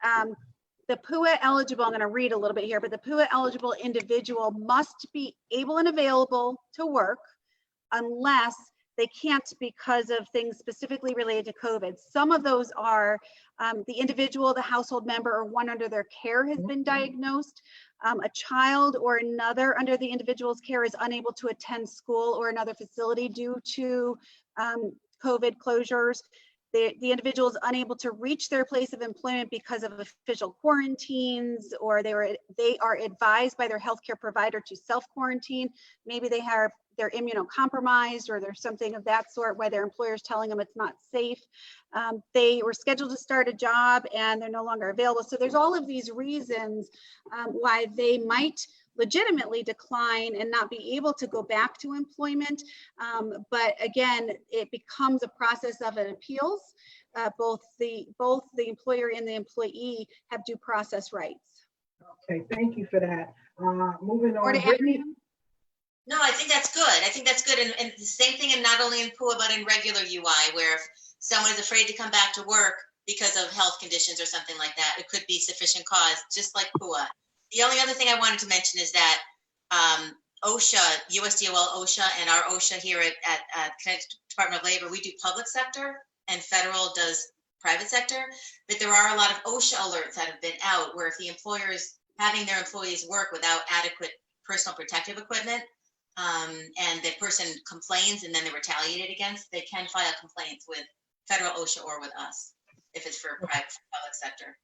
the PUA eligible, I'm gonna read a little bit here, but the PUA eligible individual must be able and available to work unless they can't because of things specifically related to COVID. Some of those are the individual, the household member, or one under their care has been diagnosed. A child or another under the individual's care is unable to attend school or another facility due to COVID closures. The individual is unable to reach their place of employment because of official quarantines, or they are advised by their healthcare provider to self-quarantine. Maybe they're immunocompromised, or there's something of that sort where their employer is telling them it's not safe. They were scheduled to start a job and they're no longer available. So there's all of these reasons why they might legitimately decline and not be able to go back to employment. But again, it becomes a process of an appeals. Both the employer and the employee have due process rights. Okay, thank you for that. Moving Or on. to Brittany? No, I think that's good. I think that's good. And the same thing, and not only in PUA, but in regular UI, where if someone is afraid to come back to work because of health conditions or something like that, it could be sufficient cause, just like PUA. The only other thing I wanted to mention is that OSHA, USDOL, OSHA, and our OSHA here at Connecticut Department of Labor, we do public sector and federal does private sector. But there are a lot of OSHA alerts that have been out where if the employer is having their employees work without adequate personal protective equipment, and the person complains and then they're retaliated against, they can file complaints with federal OSHA or with us if it's for private public sector.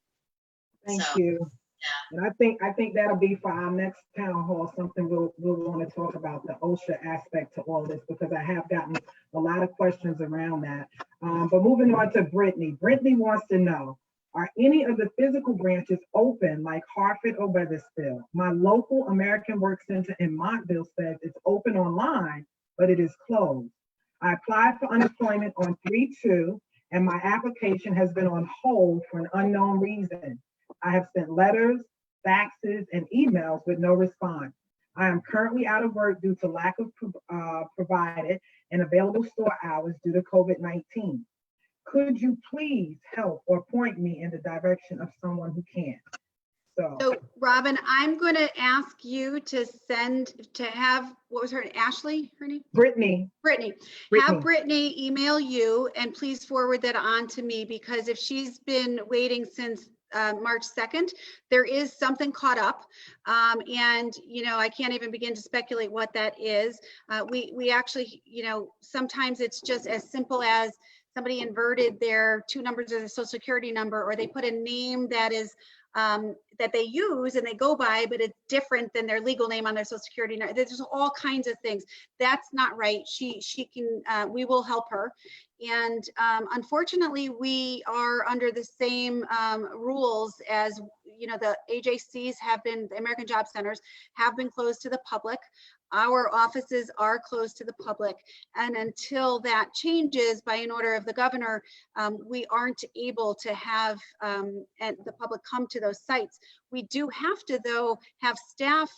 Thank So, you. yeah. And I think that'll be for our next town hall, something we'll want to talk about, the OSHA aspect to all this, because I have gotten a lot of questions around that. But moving on to Brittany. Brittany wants to know, are any of the physical branches open like Hartford or Weathersfield? My local American Work Center in Montville says it's open online, but it is closed. I applied for unemployment on 3/2, and my application has been on hold for an unknown reason. I have sent letters, faxes, and emails with no response. I am currently out of work due to lack of provided and available store hours due to COVID-19. Could you please help or point me in the direction of someone who can? So Robin, I'm going to ask you to have, what was her name? Ashley, her name? Brittany. Have Brittany email you, and please forward that on to me, because if she's been waiting since March 2nd, there is something caught up. And, you know, I can't even begin to speculate what that is. We actually, you know, sometimes it's just as simple as somebody inverted their 2 numbers of their social security number, or they put a name that is that they use and they go by, but it's different than their legal name on their social security number. There's all kinds of things. That's not right. She can, we will help her. And unfortunately, we are under the same rules as, you know, the AJCs have been, the American Job Centers have been closed to the public. Our offices are closed to the public. And until that changes by an order of the governor, we aren't able to have and the public come to those sites. We do have to, though, have staff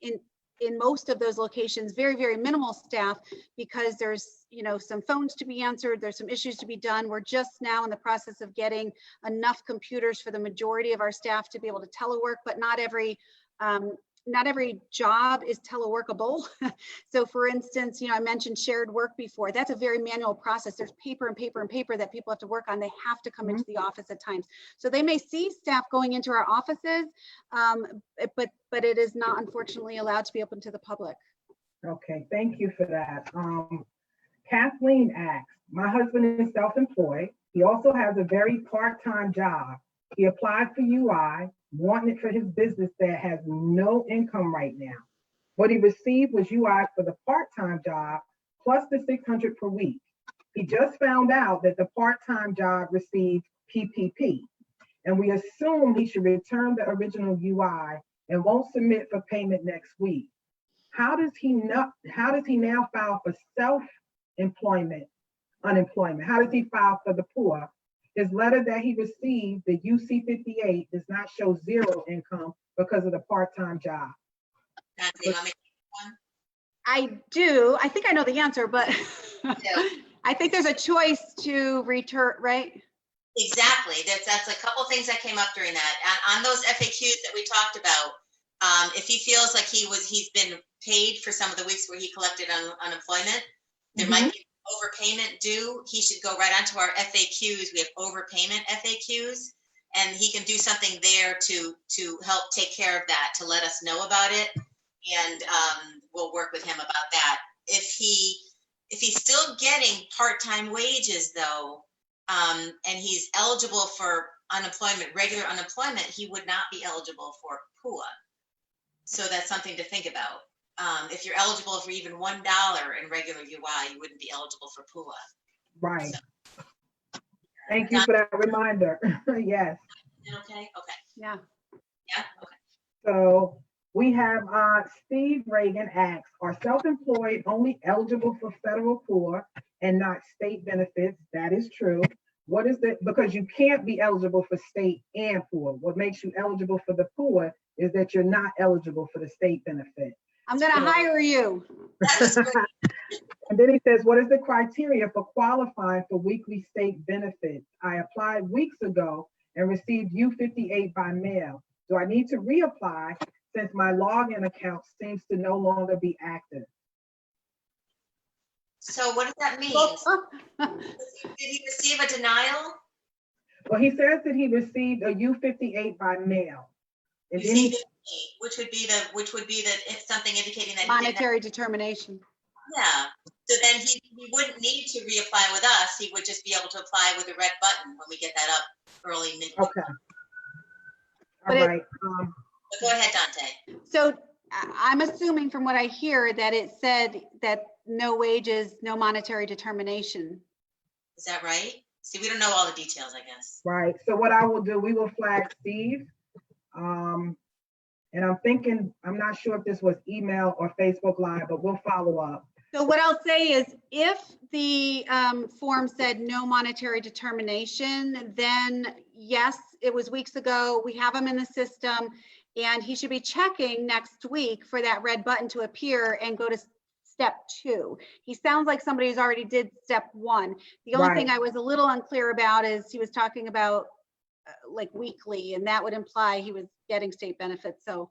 in most of those locations, very, very minimal staff, because there's, you know, some phones to be answered. There's some issues to be done. We're just now in the process of getting enough computers for the majority of our staff to be able to telework, but not every job is teleworkable. So for instance, you know, I mentioned shared work before. That's a very manual process. There's paper and paper and paper that people have to work on. They have to come into the office at times. So they may see staff going into our offices, but it is not unfortunately allowed to be open to the public. Okay, thank you for that. Kathleen asks, my husband is self-employed. He also has a very part-time job. He applied for UI, wanting it for his business that has no income right now. What he received was UI for the part-time job plus the $600 per week. He just found out that the part-time job received PPP, and we assume he should return the original UI and won't submit for payment next week. How does he now file for self-employment, unemployment? How does he file for the poor? His letter that he received, the UC-58, does not show zero income because of the part-time job. Danté, you want me to take one? I do. I think I know the answer, but Yeah. I think there's a choice to return, right? Exactly. That's a couple things that came up during that. On those FAQs that we talked about, if he feels like he's been paid for some of the weeks where he collected unemployment, there might be overpayment due. He should go right onto our FAQs. We have overpayment FAQs, and he can do something there to help take care of that, to let us know about it, and we'll work with him about that. If he's still getting part-time wages though, and he's eligible for unemployment, regular unemployment, he would not be eligible for PUA. So that's something to think about. If you're eligible for even $1 in regular UI, you wouldn't be eligible for PUA. Right. So, Thank you for that reminder. Yes. okay? Okay. Yeah. Yeah? Okay. So we have Steve Reagan asks, are self-employed only eligible for federal PUA and not state benefits? That is true. What is it? Because you can't be eligible for state and PUA. What makes you eligible for the PUA is that you're not eligible for the state benefit. I'm going to hire you. And then he says, what is the criteria for qualifying for weekly state benefits? I applied weeks ago and received U-58 by mail. Do I need to reapply since my login account seems to no longer be active? So what does that mean? Did he receive a denial? Well, he says that he received a U-58 by mail. And then he, Which would be the it's something indicating that Monetary determination. Yeah. So then he wouldn't need to reapply with us. He would just be able to apply with a red button when we get that up early mid. okay. All But right. But go ahead, Danté. So I'm assuming from what I hear that it said that no wages, no monetary determination. Is that right? See, we don't know all the details, I guess. Right. So what I will do, we will flag Steve. And I'm thinking, I'm not sure if this was email or Facebook Live, but we'll follow up. So what I'll say is if the form said no monetary determination, then yes, it was weeks ago. We have him in the system and he should be checking next week for that red button to appear and go to step 2. He sounds like somebody who's already did step 1. The only thing I was a little unclear about is he was talking about like weekly, and that would imply he was getting state benefits. So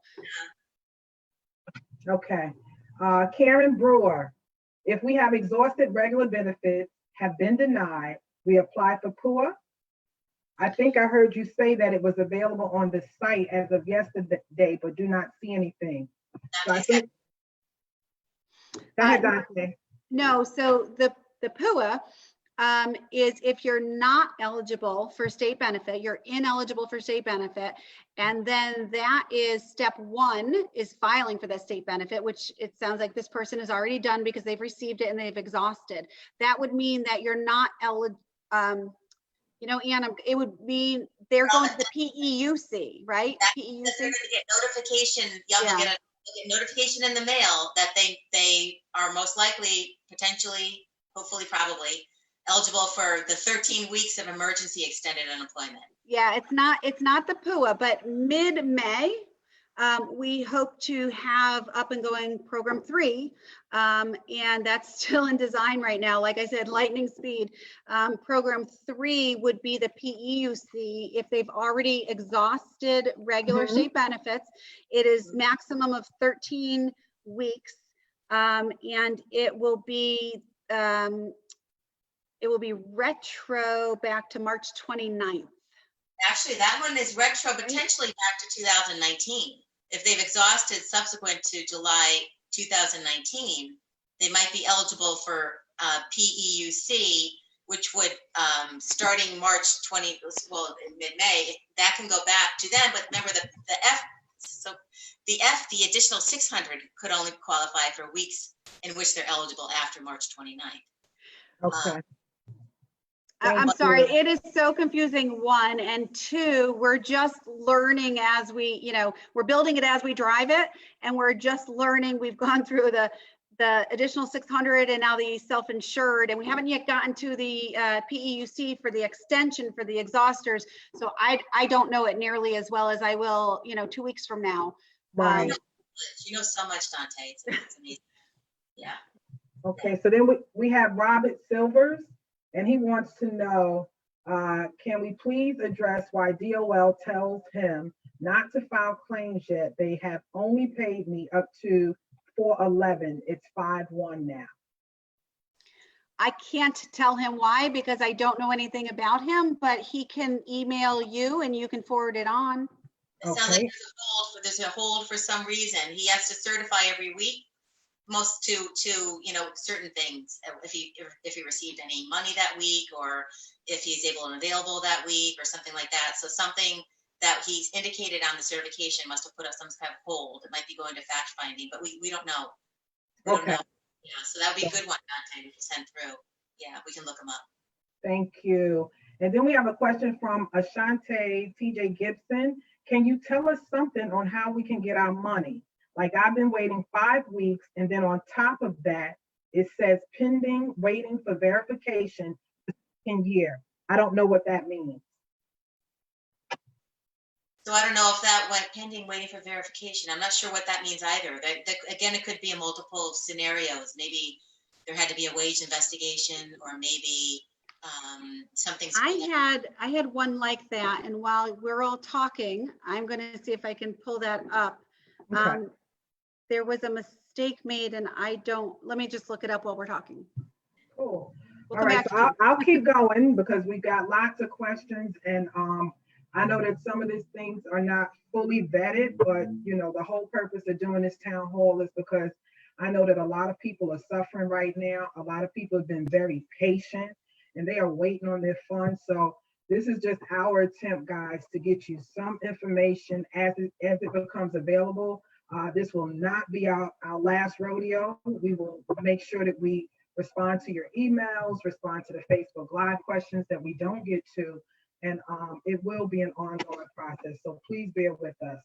okay. Karen Brewer, if we have exhausted regular benefits, have been denied, we apply for PUA. I think I heard you say that it was available on the site as of yesterday, but do not see anything. So I think, go ahead, Danté. no, so the PUA is if you're not eligible for state benefit, you're ineligible for state benefit. And then that is step 1 is filing for that state benefit, which it sounds like this person has already done because they've received it and they've exhausted. That would mean that you're not eligible. You know, Anna, it would mean they're going to the PEUC, right? PEUC. They're going to get notification. They'll get a notification in the mail that they are most likely, potentially, hopefully, probably eligible for the 13 weeks of emergency extended unemployment. Yeah, it's not the PUA, but mid-May, we hope to have up and going program 3, and that's still in design right now. Like I said, lightning speed. Program 3 would be the PEUC if they've already exhausted regular state benefits. It is maximum of 13 weeks, and it will be retro back to March 29th. Actually, that one is retro potentially back to 2019. If they've exhausted subsequent to July 2019, they might be eligible for PEUC, which would, starting March 20, well, in mid-May, that can go back to them. But remember, the So the additional 600 could only qualify for weeks in which they're eligible after March 29th. Okay. I'm Thank sorry, you. it is so confusing, one, and two, we're just learning as we, we're building it as we drive it, and we're just learning. We've gone through the additional 600 and now the self-insured, and we haven't yet gotten to the PEUC for the extension for the exhausters. So I don't know it nearly as well as I will, 2 weeks from now. Right. You know so much, Danté. It's amazing. Yeah. Okay, so then we have Robert Silvers, and he wants to know, can we please address why DOL tells him not to file claims yet? They have only paid me up to 4/11. It's 5/1 now. I can't tell him why because I don't know anything about him, but he can email you and you can forward it on. It sounds like Okay. there's a hold for some reason. He has to certify every week, most to certain things. If he received any money that week, or if he's able and available that week, or something like that. So something that he's indicated on the certification must have put up some kind of hold. It might be going to fact finding, but we don't know. We don't Okay. know. Yeah, so that would be a good one, Danté, to send through. Yeah, we can look them up. Thank you. And then we have a question from Ashante TJ Gibson. Can you tell us something on how we can get our money? Like, I've been waiting 5 weeks, and then on top of that, it says pending, waiting for verification in year. I don't know what that means. So I don't know if that went pending, waiting for verification. I'm not sure what that means either. Again, it could be a multiple scenarios. Maybe there had to be a wage investigation, or maybe something. I had one like that, and while we're all talking, I'm going to see if I can pull that up. Okay. There was a mistake made, and let me just look it up while we're talking. Cool. We'll All come right, back so to you. I'll keep going because we've got lots of questions, and I know that some of these things are not fully vetted, but the whole purpose of doing this town hall is because I know that a lot of people are suffering right now. A lot of people have been very patient, and they are waiting on their funds. So this is just our attempt, guys, to get you some information as it becomes available. This will not be our last rodeo. We will make sure that we respond to your emails, respond to the Facebook Live questions that we don't get to, and it will be an ongoing process. So please bear with us.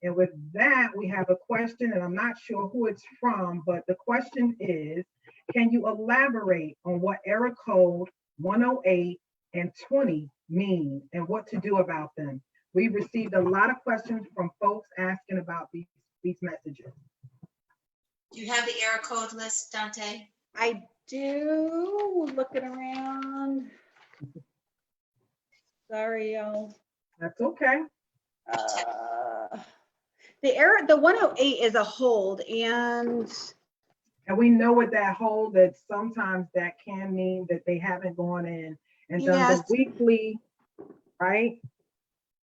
And with that, we have a question, and I'm not sure who it's from, but the question is, can you elaborate on what error code 108 and 20 mean and what to do about them? We've received a lot of questions from folks asking about these messages. Do you have the error code list, Danté? I do. Looking around. Sorry, y'all. That's okay. The 108 is a hold, and we know what that hold, that sometimes that can mean that they haven't gone in and done yes, the weekly, right?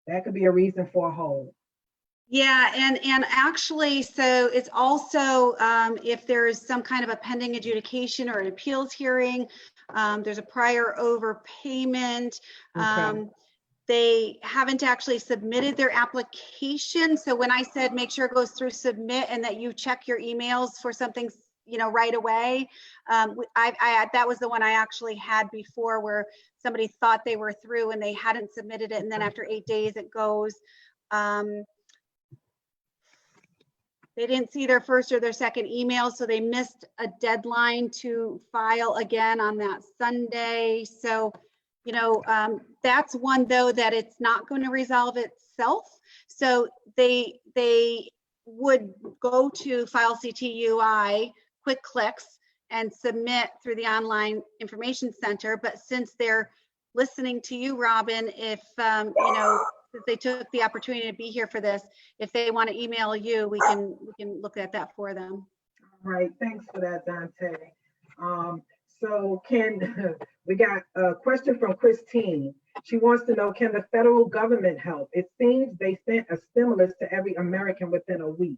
That could be a reason for a hold. yeah, and actually, so it's also if there's some kind of a pending adjudication or an appeals hearing, there's a prior overpayment. Okay. They haven't actually submitted their application. So when I said make sure it goes through submit and that you check your emails for something, right away, that was the one I actually had before, where somebody thought they were through and they hadn't submitted it, and then after 8 days it goes. They didn't see their first or their second email, so they missed a deadline to file again on that Sunday. So, that's one, though, that it's not going to resolve itself. So they would go to File CTUI, quick clicks, and submit through the online information center. But since they're listening to you, Robin, if if they took the opportunity to be here for this, if they want to email you, we can look at that for them. All right, thanks for that, Danté. So we got a question from Christine. She wants to know, can the federal government help? It seems they sent a stimulus to every American within a week.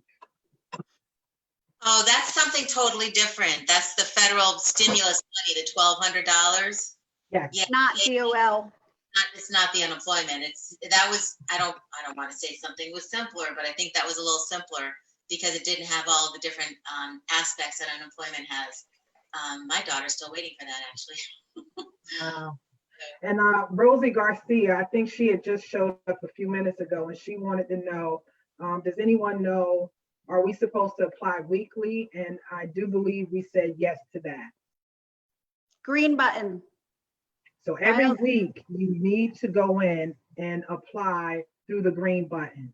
Oh, that's something totally different. That's the federal stimulus money, the $1,200. Yes. Yeah, Not DOL. It's not the unemployment. That was, I don't want to say something was simpler, but I think that was a little simpler because it didn't have all the different aspects that unemployment has. My daughter's still waiting for that, actually. Wow. And Rosie Garcia, I think she had just showed up a few minutes ago, and she wanted to know, does anyone know, are we supposed to apply weekly? And I do believe we said yes to that. Green button. So every week you need to go in and apply through the green button.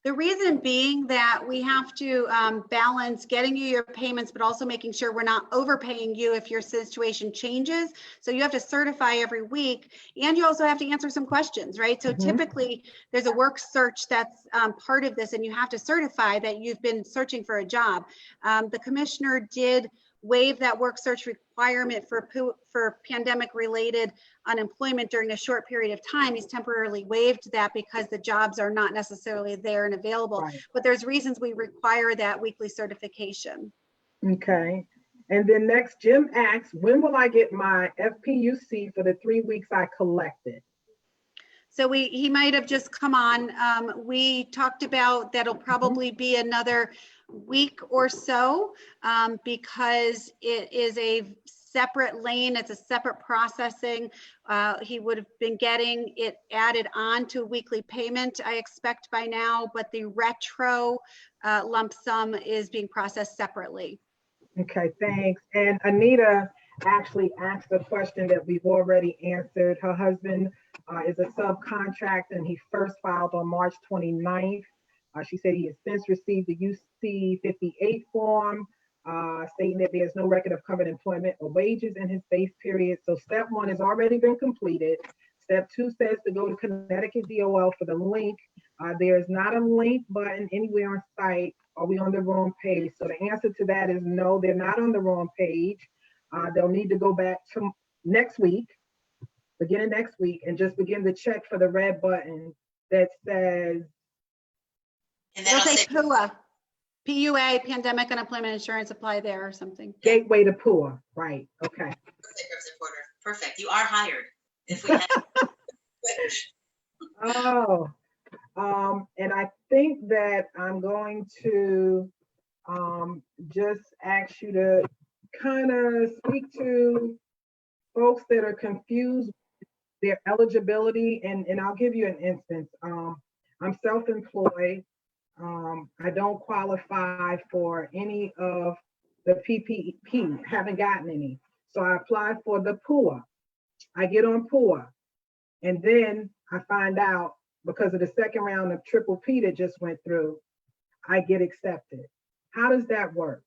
The reason being that we have to balance getting you your payments, but also making sure we're not overpaying you if your situation changes. So you have to certify every week, and you also have to answer some questions, right? So typically there's a work search that's part of this, and you have to certify that you've been searching for a job. The commissioner did waive that work search requirement for pandemic related unemployment during a short period of time. He's temporarily waived that because the jobs are not necessarily there and available, Right. but there's reasons we require that weekly certification. Okay. And then next, Jim asks, when will I get my FPUC for the 3 weeks I collected? So he might have just come on. We talked about that'll probably be another week or so because it is a separate lane. It's a separate processing. He would have been getting it added on to weekly payment, I expect by now, but the retro lump sum is being processed separately. Okay, thanks. And Anita actually asked a question that we've already answered. Her husband is a subcontractor and he first filed on March 29th. She said he has since received the UC 58 form stating that there's no record of covered employment or wages in his base period. So step 1 has already been completed. Step 2 says to go to Connecticut DOL for the link. There is not a link button anywhere on site. Are we on the wrong page? So the answer to that is no, they're not on the wrong page. They'll need to go back to next week, beginning next week, and just begin to check for the red button that says, And It'll that'll say say, PUA, PUA, Pandemic Unemployment Insurance, apply there or something. Gateway to PUA. Right. Okay. perfect. You are hired. If we had. Oh, and I think that I'm going to just ask you to kind of speak to folks that are confused with their eligibility, and I'll give you an instance. I'm self-employed. I don't qualify for any of the PPP, haven't gotten any. So I applied for the PUA. I get on PUA, and then I find out because of the second round of triple P that just went through, I get accepted. How does that work?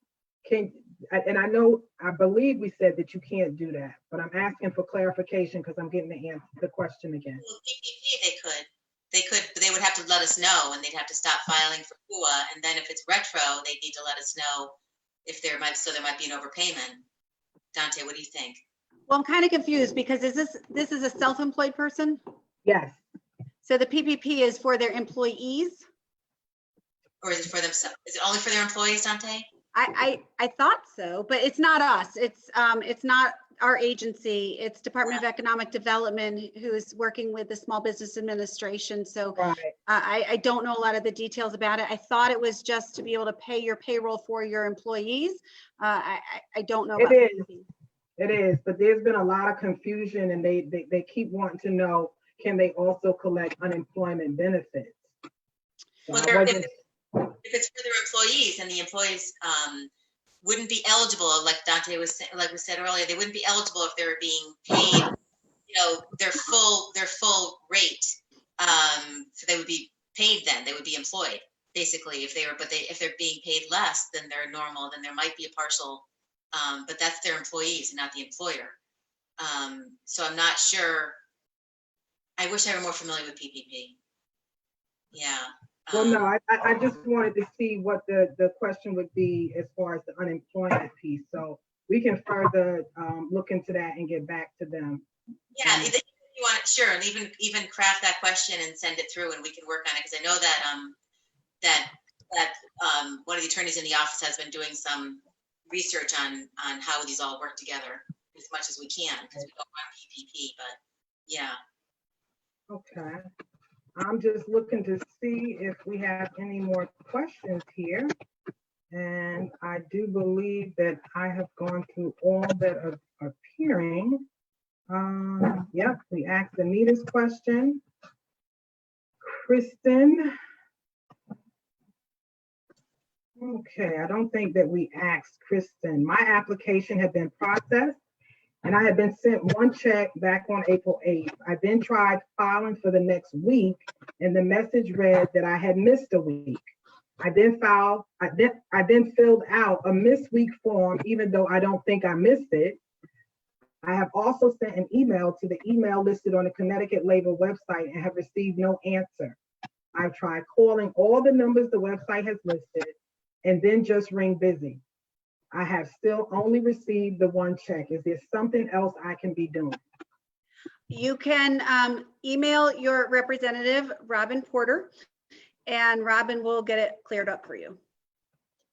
And I believe we said that you can't do that, but I'm asking for clarification because I'm getting the question again. Well, PPP, they would have to let us know, and they'd have to stop filing for PUA, and then if it's retro, they'd need to let us know if there might be an overpayment. Dante, what do you think? Well, I'm kind of confused because this is a self-employed person? Yes. So the PPP is for their employees? Or is it for themselves? Is it only for their employees, Dante? I thought so, but it's not us. It's not our agency. It's Department of Economic Development who's working with the Small Business Administration. So Right. I don't know a lot of the details about it. I thought it was just to be able to pay your payroll for your employees. I don't know. It is. It is, but there's been a lot of confusion, and they keep wanting to know, can they also collect unemployment benefits? So Well, if it's for their employees, and the employees wouldn't be eligible, like Dante was saying, like we said earlier, they wouldn't be eligible if they were being paid, their full rate. So they would be paid then. They would be employed basically if they're being paid less than their normal, then there might be a partial. But that's their employees and not the employer. So I'm not sure. I wish I were more familiar with PPP. Yeah. Well, no, I just wanted to see what the question would be as far as the unemployment piece. So we can further look into that and get back to them. Yeah, if you want it, sure, and even craft that question and send it through, and we can work on it, because I know that one of the attorneys in the office has been doing some research on how these all work together as much as we can, because we don't run PPP, but yeah. Okay. I'm just looking to see if we have any more questions here. And I do believe that I have gone through all that are appearing. Yep, we asked Anita's question. Kristen. Okay, I don't think that we asked Kristen. My application had been processed and I had been sent one check back on April 8th. I then tried filing for the next week and the message read that I had missed a week. I then filled out a missed week form, even though I don't think I missed it. I have also sent an email to the email listed on the Connecticut Labor website and have received no answer. I've tried calling all the numbers the website has listed and then just ring busy. I have still only received the one check. Is there something else I can be doing? You can email your representative, Robyn Porter, and Robyn will get it cleared up for you.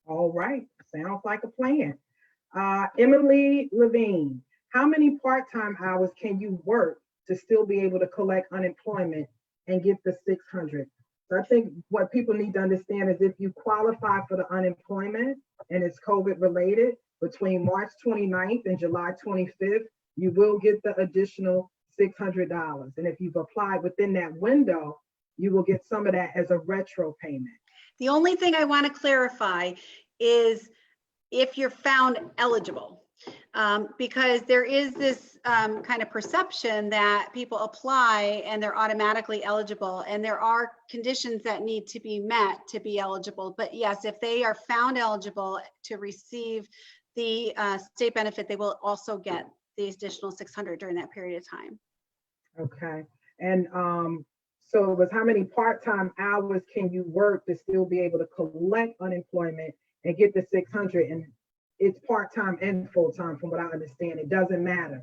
All right, sounds like a plan. Emily Levine, how many part-time hours can you work to still be able to collect unemployment and get the 600? So I think what people need to understand is if you qualify for the unemployment and it's COVID related, between March 29th and July 25th, you will get the additional $600. And if you've applied within that window, you will get some of that as a retro payment. The only thing I want to clarify is if you're found eligible, because there is this kind of perception that people apply and they're automatically eligible, and there are conditions that need to be met to be eligible. But yes, if they are found eligible to receive the state benefit, they will also get the additional 600 during that period of time. Okay, and so it was how many part-time hours can you work to still be able to collect unemployment and get the 600? And it's part-time and full-time from what I understand. It doesn't matter.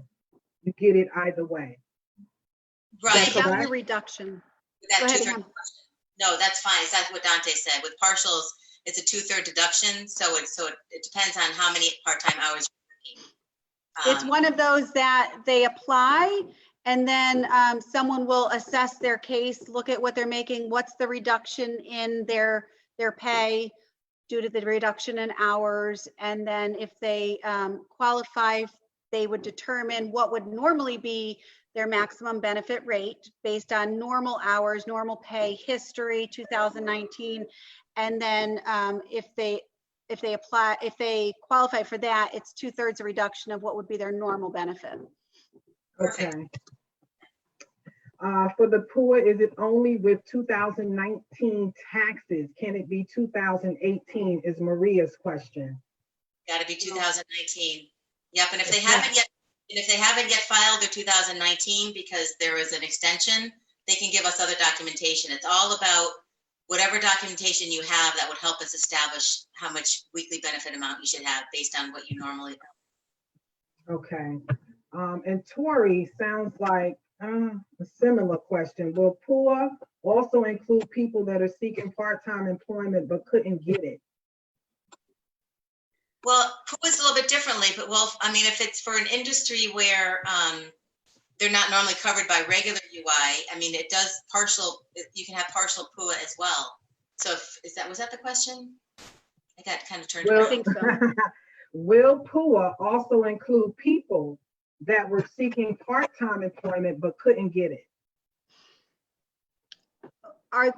You get it either way. Right. It's about your reduction. That Go ahead, 2/3 Ann. deduction. No, that's fine. That's what Danté said. With partials, it's a 2/3 deduction. So it depends on how many part-time hours you're working. It's one of those that they apply and then someone will assess their case, look at what they're making, what's the reduction in their pay due to the reduction in hours. And then if they qualify, they would determine what would normally be their maximum benefit rate based on normal hours, normal pay, history, 2019. And then if they qualify for that, it's 2/3 a reduction of what would be their normal benefit. Okay. For the poor, is it only with 2019 taxes? Can it be 2018 is Maria's question. Got to be 2019. Yep. And if they haven't yet filed their 2019 because there is an extension, they can give us other documentation. It's all about whatever documentation you have that would help us establish how much weekly benefit amount you should have based on what you normally have. Okay. And Tori sounds like a similar question. Will poor also include people that are seeking part-time employment but couldn't get it? Well, PUA is a little bit differently, but I mean, if it's for an industry where they're not normally covered by regular UI, I mean, it does you can have partial PUA as well. So was that the question? I got kind of turned around. I think so. Will PUA also include people that were seeking part-time employment but couldn't get it? Are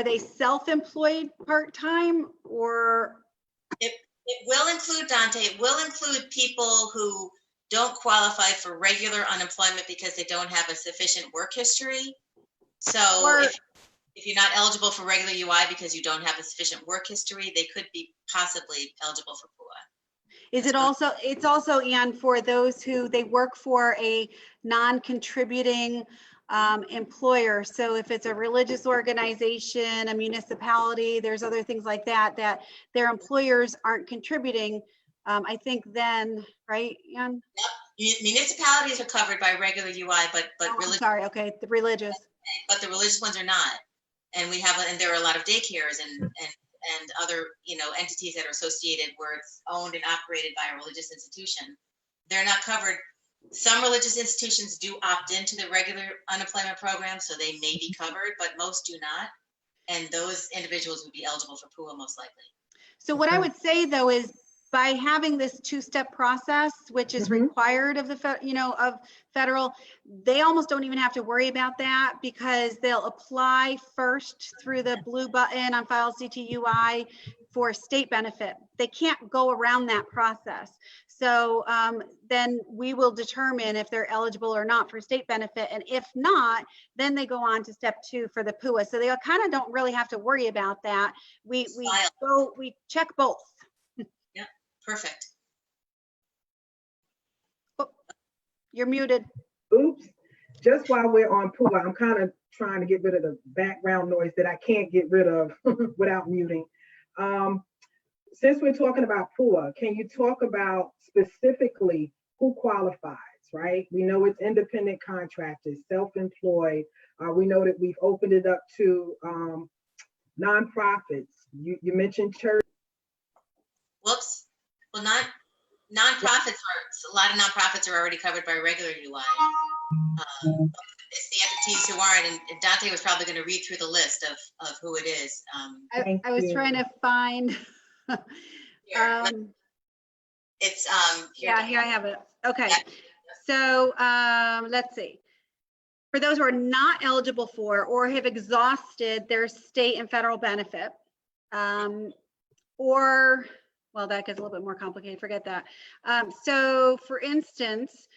they self-employed part-time, or? It will include, Danté, it will include people who don't qualify for regular unemployment because they don't have a sufficient work history. So if you're not eligible for regular UI because you don't have a sufficient work history, they could be possibly eligible for PUA. It's also, Ann, for those who they work for a non-contributing employer. So if it's a religious organization, a municipality, there's other things like that their employers aren't contributing. I think then, right, Ann? Yep. Municipalities are covered by regular UI, but the religious. But the religious ones are not. And there are a lot of daycares and other entities that are associated where it's owned and operated by a religious institution. They're not covered Some religious institutions do opt into the regular unemployment program, so they may be covered, but most do not. And those individuals would be eligible for PUA most likely. So what I Okay. would say though is by having this two-step process, which is Mhm. required of the of federal, they almost don't even have to worry about that because they'll apply first through the blue button on File CTUI for state benefit. They can't go around that process. So then we will determine if they're eligible or not for state benefit. And if not, then they go on to step 2 for the PUA. So they kind of don't really have to worry about that. We check both. Yeah, perfect. Oh, you're muted. Oops. Just while we're on PUA, I'm kind of trying to get rid of the background noise that I can't get rid of without muting. Since we're talking about PUA, can you talk about specifically who qualifies, right? We know it's independent contractors, self-employed. We know that we've opened it up to nonprofits. You mentioned church. Whoops. Well, nonprofits a lot of nonprofits are already covered by regular UI. It's the entities who aren't, and Danté was probably going to read through the list of who it is. I was trying to find. Here, it's here. Yeah, here I have it. Okay. Yeah. So let's see. For those who are not eligible for or have exhausted their state and federal benefit, or, well, that gets a little bit more complicated, forget that. So for instance,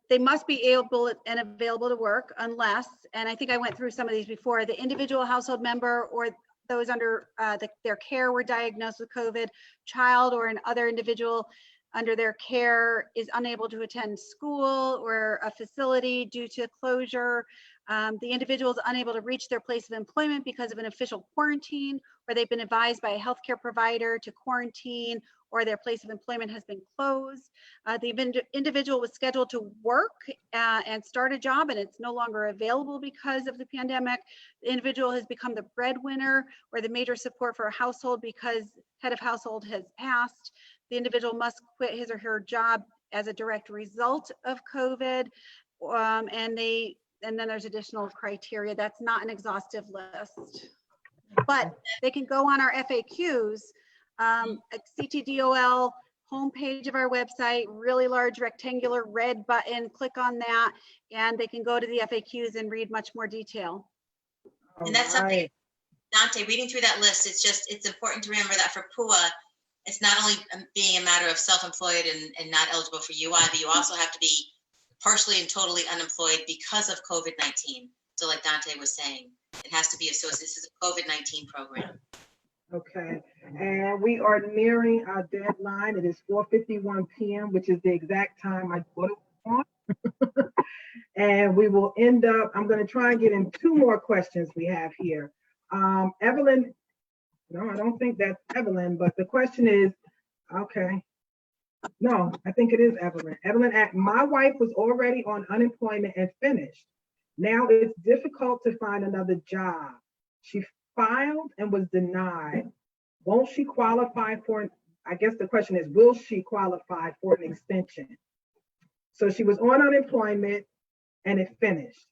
they must be able and available to work unless, and I think I went through some of these before, the individual household member or those under their care were diagnosed with COVID, child or an other individual under their care is unable to attend school or a facility due to closure. The individual is unable to reach their place of employment because of an official quarantine, or they've been advised by a healthcare provider to quarantine, or their place of employment has been closed. The individual was scheduled to work and start a job and it's no longer available because of the pandemic. The individual has become the breadwinner or the major support for a household because head of household has passed. The individual must quit his or her job as a direct result of COVID. And then there's additional criteria. That's not an exhaustive list, but they can go on our FAQs, CTDOL homepage of our website, really large rectangular red button, click on that, and they can go to the FAQs and read much more detail. And that's something, Danté, reading through that list, it's important to remember that for PUA, it's not only being a matter of self-employed and not eligible for UI, but you also have to be partially and totally unemployed because of COVID-19. So like Danté was saying, it has to be associated. This is a COVID-19 program. Okay, and we are nearing our deadline. It is 4:51 p.m., which is the exact time I put it on. And we will end up, I'm going to try and get in 2 more questions we have here. Evelyn, no, I don't think that's Evelyn, but the question is, okay. No, I think it is Evelyn. Evelyn, my wife was already on unemployment and finished. Now it's difficult to find another job. She filed and was denied. Won't she qualify for, I guess the question is, will she qualify for an extension? So she was on unemployment and it finished.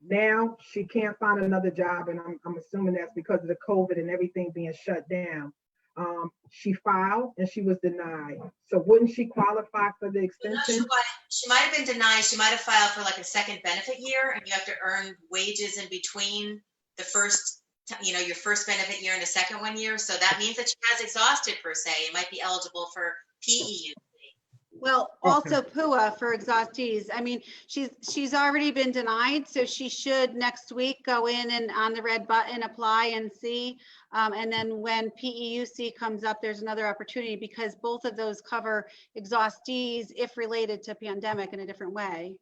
Now she can't find another job, and I'm assuming that's because of the COVID and everything being shut down. She filed and she was denied. So wouldn't she qualify for the extension? She might have been denied. She might have filed for like a second benefit year, and you have to earn wages in between the first, your first benefit year and the second 1 year. So that means that she has exhausted per se. It might be eligible for PEU. Well, also PUA for exhaustees. I mean, she's already been denied, so she should next week go in and on the red button, apply and see. And then when PEUC comes up, there's another opportunity because both of those cover exhaustees if related to pandemic in a different way.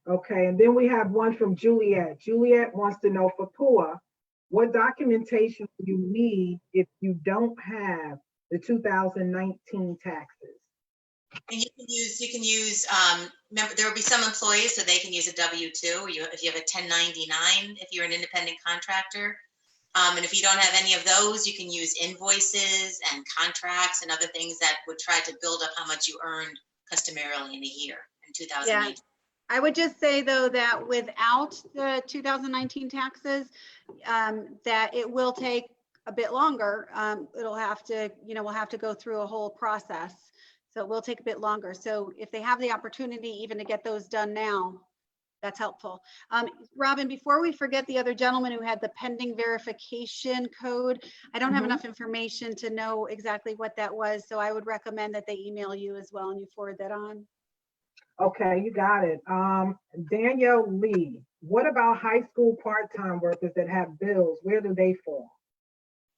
Okay, and then we have one from Juliet. Juliet wants to know for PUA, what documentation do you need if you don't have the 2019 taxes? And you can use, remember, there will be some employees, so they can use a W-2, if you have a 1099, if you're an independent contractor. And if you don't have any of those, you can use invoices and contracts and other things that would try to build up how much you earned customarily in a year. in 2019. I would just say though that without the 2019 taxes, that it will take a bit longer. It'll have to, we'll have to go through a whole process. So it will take a bit longer. So if they have the opportunity even to get those done now, that's helpful. Robyn, before we forget the other gentleman who had the pending verification code, I don't have enough information to know exactly what that was. So I would recommend that they email you as well and you forward that on. Okay, you got it. Danielle Lee, what about high school part-time workers that have bills? Where do they fall?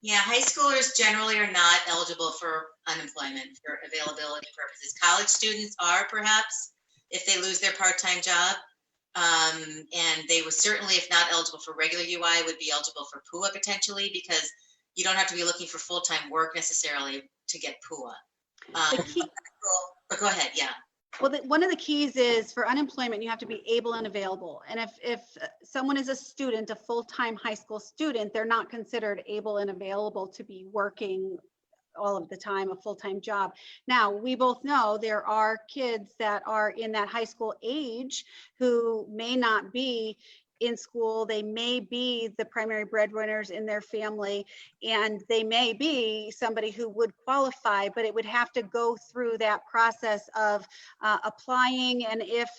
Yeah, high schoolers generally are not eligible for unemployment for availability purposes. College students are, perhaps, if they lose their part-time job. And they would certainly, if not eligible for regular UI, would be eligible for PUA potentially, because you don't have to be looking for full-time work necessarily to get PUA. But go ahead, yeah. Well, one of the keys is for unemployment, you have to be able and available. And if someone is a student, a full-time high school student, they're not considered able and available to be working all of the time, a full-time job. Now, we both know there are kids that are in that high school age who may not be in school. They may be the primary breadwinners in their family, and they may be somebody who would qualify, but it would have to go through that process of applying. And if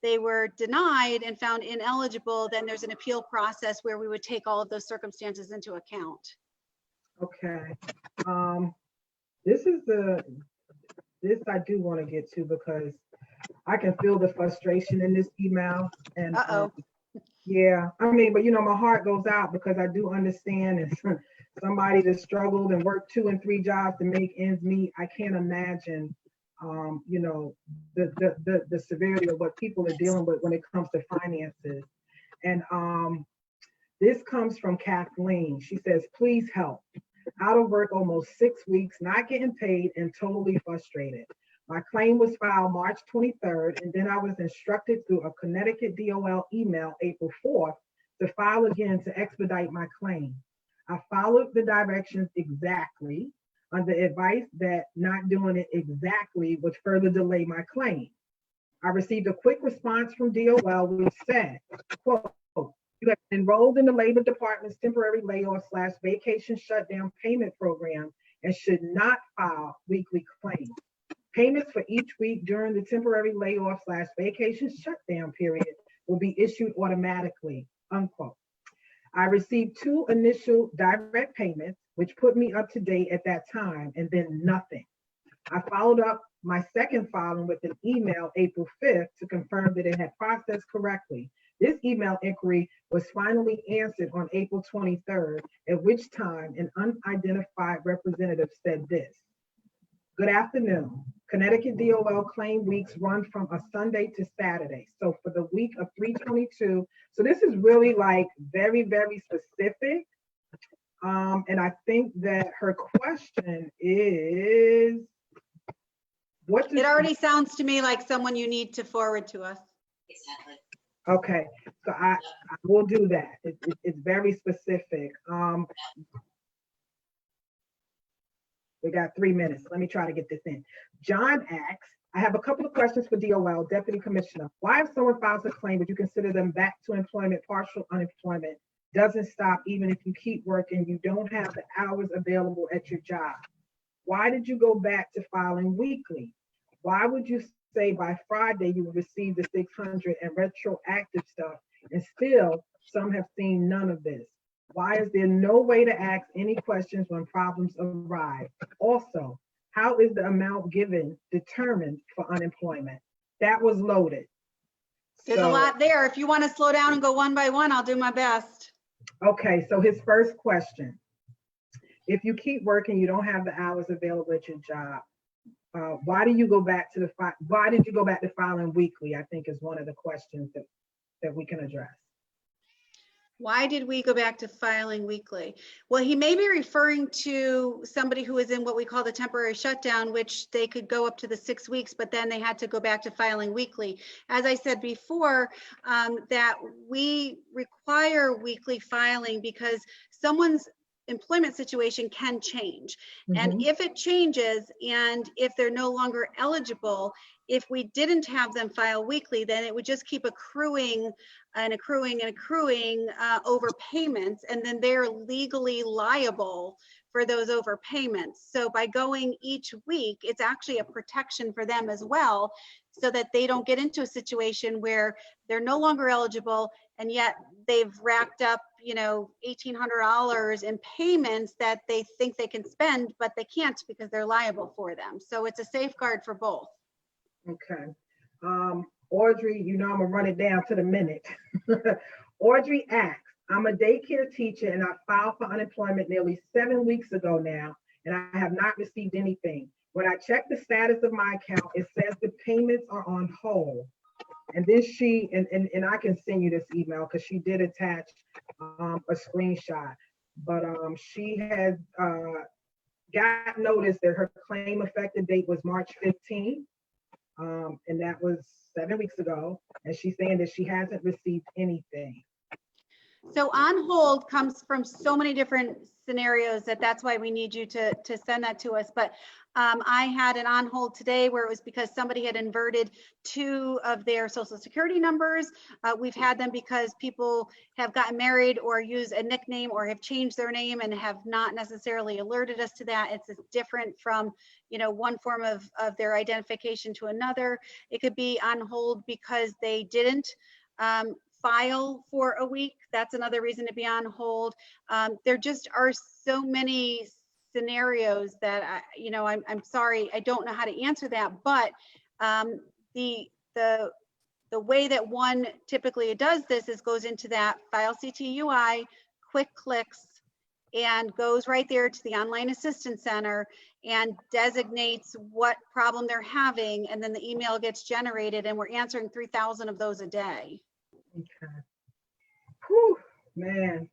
they were denied and found ineligible, then there's an appeal process where we would take all of those circumstances into account. Okay. This I do want to get to because I can feel the frustration in this email. And yeah, I mean, but my heart goes out because I do understand, and somebody that struggled and worked 2 and 3 jobs to make ends meet, I can't imagine, the severity of what people are dealing with when it comes to finances. And this comes from Kathleen. She says, please help. Out of work almost 6 weeks, not getting paid, and totally frustrated. My claim was filed March 23rd, and then I was instructed through a Connecticut DOL email April 4th to file again to expedite my claim. I followed the directions exactly under advice that not doing it exactly would further delay my claim. I received a quick response from DOL which said, quote, you have been enrolled in the Labor Department's temporary layoff/vacation shutdown payment program and should not file weekly claims. Payments for each week during the temporary layoff/vacation shutdown period will be issued automatically, unquote. I received 2 initial direct payments, which put me up to date at that time, and then nothing. I followed up my second filing with an email April 5th to confirm that it had processed correctly. This email inquiry was finally answered on April 23rd, at which time an unidentified representative said this. Good afternoon. Connecticut DOL claim weeks run from a Sunday to Saturday. So for the week of 3/22, so this is really like very, very specific. And I think that her question is, what does it already sounds to me like someone you need to forward to us. Exactly. Okay, so I will do that. It's very specific. We got 3 minutes. Let me try to get this in. John asks, I have a couple of questions for DOL, Deputy Commissioner. Why if someone files a claim, would you consider them back to employment, partial unemployment? Doesn't stop even if you keep working, you don't have the hours available at your job. Why did you go back to filing weekly? Why would you say by Friday you will receive the 600 and retroactive stuff, and still some have seen none of this? Why is there no way to ask any questions when problems arise? Also, how is the amount given determined for unemployment? That was loaded. There's a lot there. If you want to slow down and go one by one, I'll do my best. Okay, so his first question. If you keep working, you don't have the hours available at your job. Why did you go back to filing weekly? I think is one of the questions that we can address. Why did we go back to filing weekly? Well, he may be referring to somebody who is in what we call the temporary shutdown, which they could go up to the 6 weeks, but then they had to go back to filing weekly. As I said before, that we require weekly filing because someone's employment situation can change. And if it changes and if they're no longer eligible, if we didn't have them file weekly, then it would just keep accruing and accruing and accruing overpayments, and then they're legally liable for those overpayments. So by going each week, it's actually a protection for them as well, so that they don't get into a situation where they're no longer eligible and yet they've racked up, you know, $1,800 in payments that they think they can spend, but they can't because they're liable for them. So it's a safeguard for both. Okay. Audrey, you know I'm gonna run it down to the minute. Audrey asks, I'm a daycare teacher and I filed for unemployment nearly 7 weeks ago now, and I have not received anything. When I check the status of my account, it says the payments are on hold. And then she, and I can send you this email because she did attach a screenshot, but she has got notice that her claim effective date was March 15th. And that was 7 weeks ago. And she's saying that she hasn't received anything. So on hold comes from so many different scenarios that's why we need you to send that to us. But I had an on hold today where it was because somebody had inverted 2 of their social security numbers. We've had them because people have gotten married or use a nickname or have changed their name and have not necessarily alerted us to that. It's different from, you know, one form of their identification to another. It could be on hold because they didn't file for a week. That's another reason to be on hold. There just are so many scenarios that I'm sorry, I don't know how to answer that. But the way that one typically does this is goes into that file CTUI, quick clicks, and goes right there to the online assistance center and designates what problem they're having, and then the email gets generated, and we're answering 3,000 of those a day. Okay. Whew, man,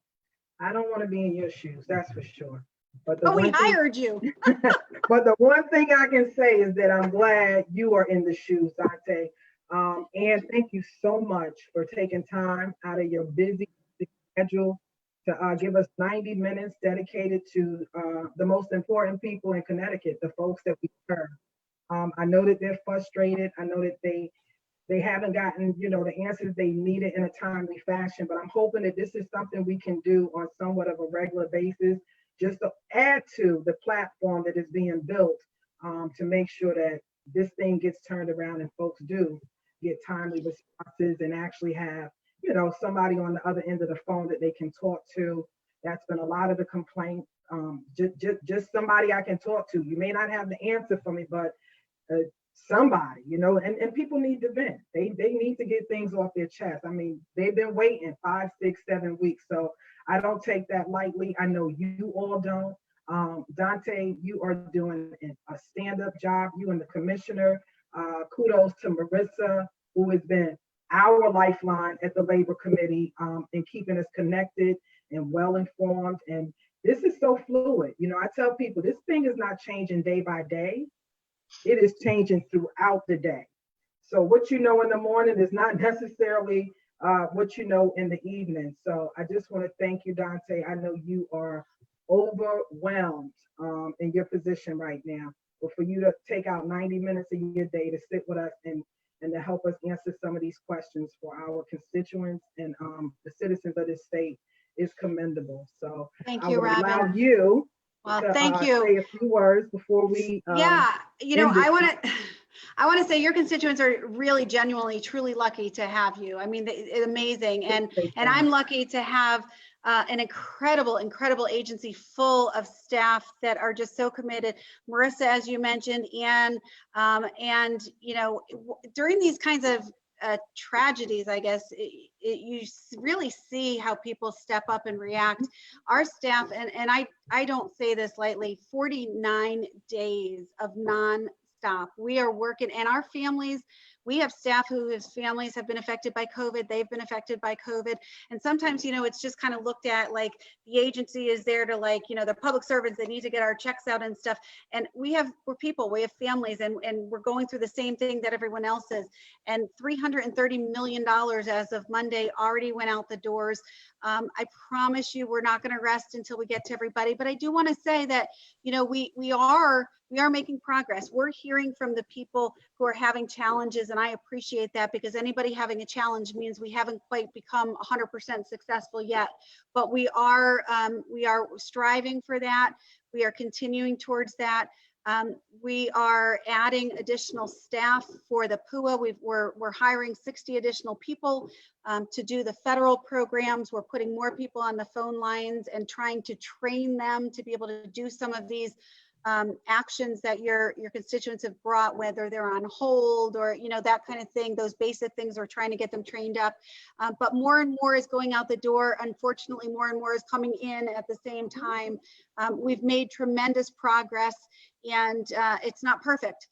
I don't want to be in your shoes, that's for sure. But we hired you. But the one thing I can say is that I'm glad you are in the shoes, Danté. And thank you so much for taking time out of your busy schedule to give us 90 minutes dedicated to the most important people in Connecticut, the folks that we serve. I know that they're frustrated. I know that they haven't gotten, you know, the answers they needed in a timely fashion, but I'm hoping that this is something we can do on somewhat of a regular basis, just to add to the platform that is being built to make sure that this thing gets turned around and folks do get timely responses and actually have, you know, somebody on the other end of the phone that they can talk to. That's been a lot of the complaints. Just somebody I can talk to. You may not have the answer for me, but somebody, you know, and people need to vent. They need to get things off their chest. I mean, they've been waiting 5, 6, 7 weeks. So I don't take that lightly. I know you all don't. Danté, you are doing a stand-up job. You and the commissioner. Kudos to Marissa, who has been our lifeline at the Labor Committee in keeping us connected and well-informed. And this is so fluid. You know, I tell people this thing is not changing day by day. It is changing throughout the day. So what you know in the morning is not necessarily what you know in the evening. So I just want to thank you, Danté. I know you are overwhelmed in your position right now, but for you to take out 90 minutes of your day to sit with us and to help us answer some of these questions for our constituents and the citizens of this state is commendable. So thank you, Robyn. Allow you well, to, thank you. say a few words before we yeah, you know, I want to say your constituents are really genuinely, truly lucky to have you. I mean, it's amazing. And I'm lucky to have an incredible agency full of staff that are just so committed. Marissa, as you mentioned, and you know, during these kinds of tragedies, I guess, you really see how people step up and react. Our staff, and I don't say this lightly, 49 days of non-stop. We are working, and our families, We have staff whose families have been affected by COVID. They've been affected by COVID. And sometimes, it's just kind of looked at like the agency is there to the public servants, they need to get our checks out and stuff. And we're people, we have families, and we're going through the same thing that everyone else is. And $330 million as of Monday already went out the doors. I promise you, we're not going to rest until we get to everybody. But I do want to say that, we are making progress. We're hearing from the people who are having challenges, and I appreciate that, because anybody having a challenge means we haven't quite become 100% successful yet. But we are striving for that. We are continuing towards that. We are adding additional staff for the PUA. We're hiring 60 additional people to do the federal programs. We're putting more people on the phone lines and trying to train them to be able to do some of these actions that your constituents have brought, whether they're on hold or that kind of thing. Those basic things, we're trying to get them trained up, but more and more is going out the door. Unfortunately, more and more is coming in at the same time. We've made tremendous progress, and it's not perfect,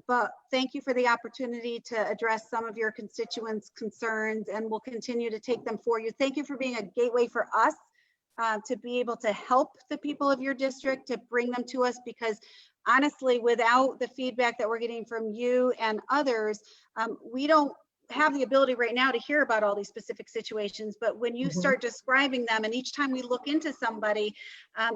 but thank you for the opportunity to address some of your constituents' concerns, and we'll continue to take them for you. Thank you for being a gateway for us to be able to help the people of your district, to bring them to us, because honestly, without the feedback that we're getting from you and others, we don't have the ability right now to hear about all these specific situations. But when you start describing them, and each time we look into somebody,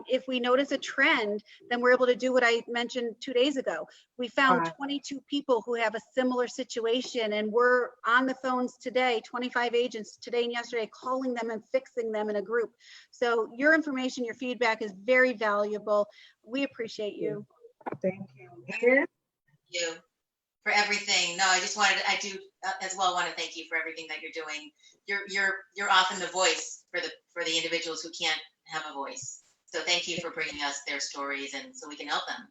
if we notice a trend, then we're able to do what I mentioned 2 days ago. We found 22 people who have a similar situation, and we're on the phones today, 25 agents today and yesterday, calling them and fixing them in a group. So your information, your feedback is very valuable. We appreciate you. Thank you. Thank you for everything. No, I do as well want to thank you for everything that you're doing. You're often the voice for the individuals who can't have a voice. So thank you for bringing us their stories, and so we can help them.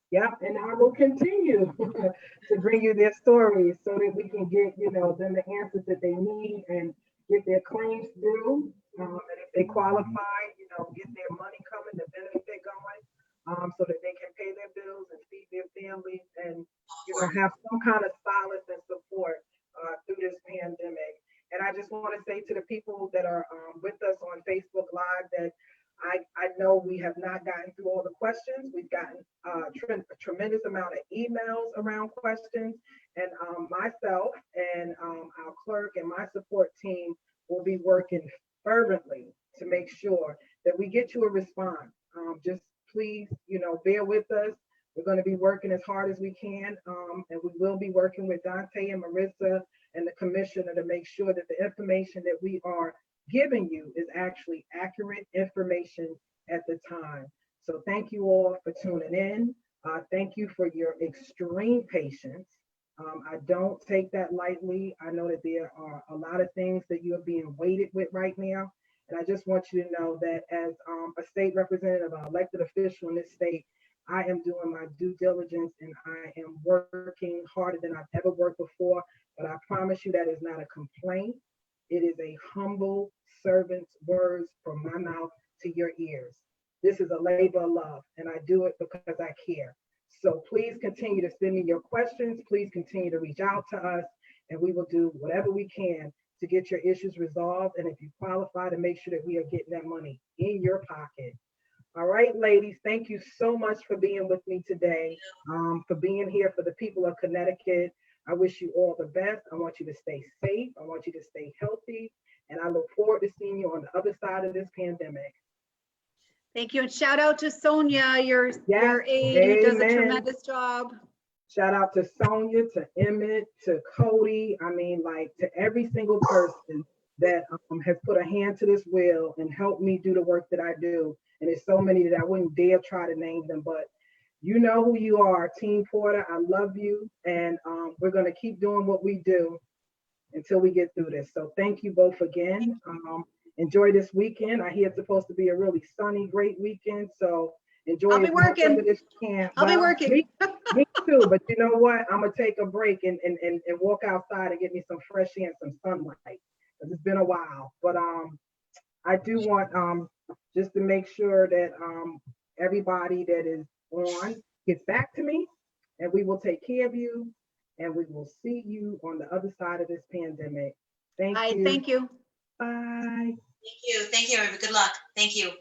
Yeah, and I will continue to bring you their stories so that we can get, them the answers that they need and get their claims through. And if they qualify, get their money coming, the benefit going, so that they can pay their bills and feed their families and, have some kind of solace and support through this pandemic. And I just want to say to the people that are with us on Facebook Live that I know we have not gotten through all the questions. We've gotten a tremendous amount of emails around questions, and myself and our clerk and my support team will be working fervently to make sure that we get you a response. Just please, bear with us. We're going to be working as hard as we can, and we will be working with Danté and Marissa and the commissioner to make sure that the information that we are giving you is actually accurate information at the time. So thank you all for tuning in. Thank you for your extreme patience. I don't take that lightly. I know that there are a lot of things that you are being weighted with right now. And I just want you to know that as a state representative, an elected official in this state, I am doing my due diligence, and I am working harder than I've ever worked before. But I promise you that is not a complaint. It is a humble servant's words from my mouth to your ears. This is a labor of love, and I do it because I care. So please continue to send me your questions. Please continue to reach out to us, and we will do whatever we can to get your issues resolved. And if you qualify, to make sure that we are getting that money in your pocket. All right, ladies, thank you so much for being with me today, for being here for the people of Connecticut. I wish you all the best. I want you to stay safe. I want you to stay healthy. And I look forward to seeing you on the other side of this pandemic. Thank you. And shout out to Sonia, your aide, who does a tremendous job. Shout out to Sonia, to Emmett, to Cody. I mean, to every single person that has put a hand to this wheel and helped me do the work that I do. And there's so many that I wouldn't dare try to name them, but you know who you are, Team Porter. I love you. And we're going to keep doing what we do until we get through this. So thank you both again. Enjoy this weekend. I hear it's supposed to be a really sunny, great weekend. So enjoy. I'll be working. I'll be working. Me too. But you know what? I'm going to take a break and walk outside and get me some fresh air and some sunlight. Because it's been a while. But I do want just to make sure that everybody that is on gets back to me, and we will take care of you. and we will see you on the other side of this pandemic. Thank you. Thank you. Bye. Thank you. Thank you. Good luck. Thank you.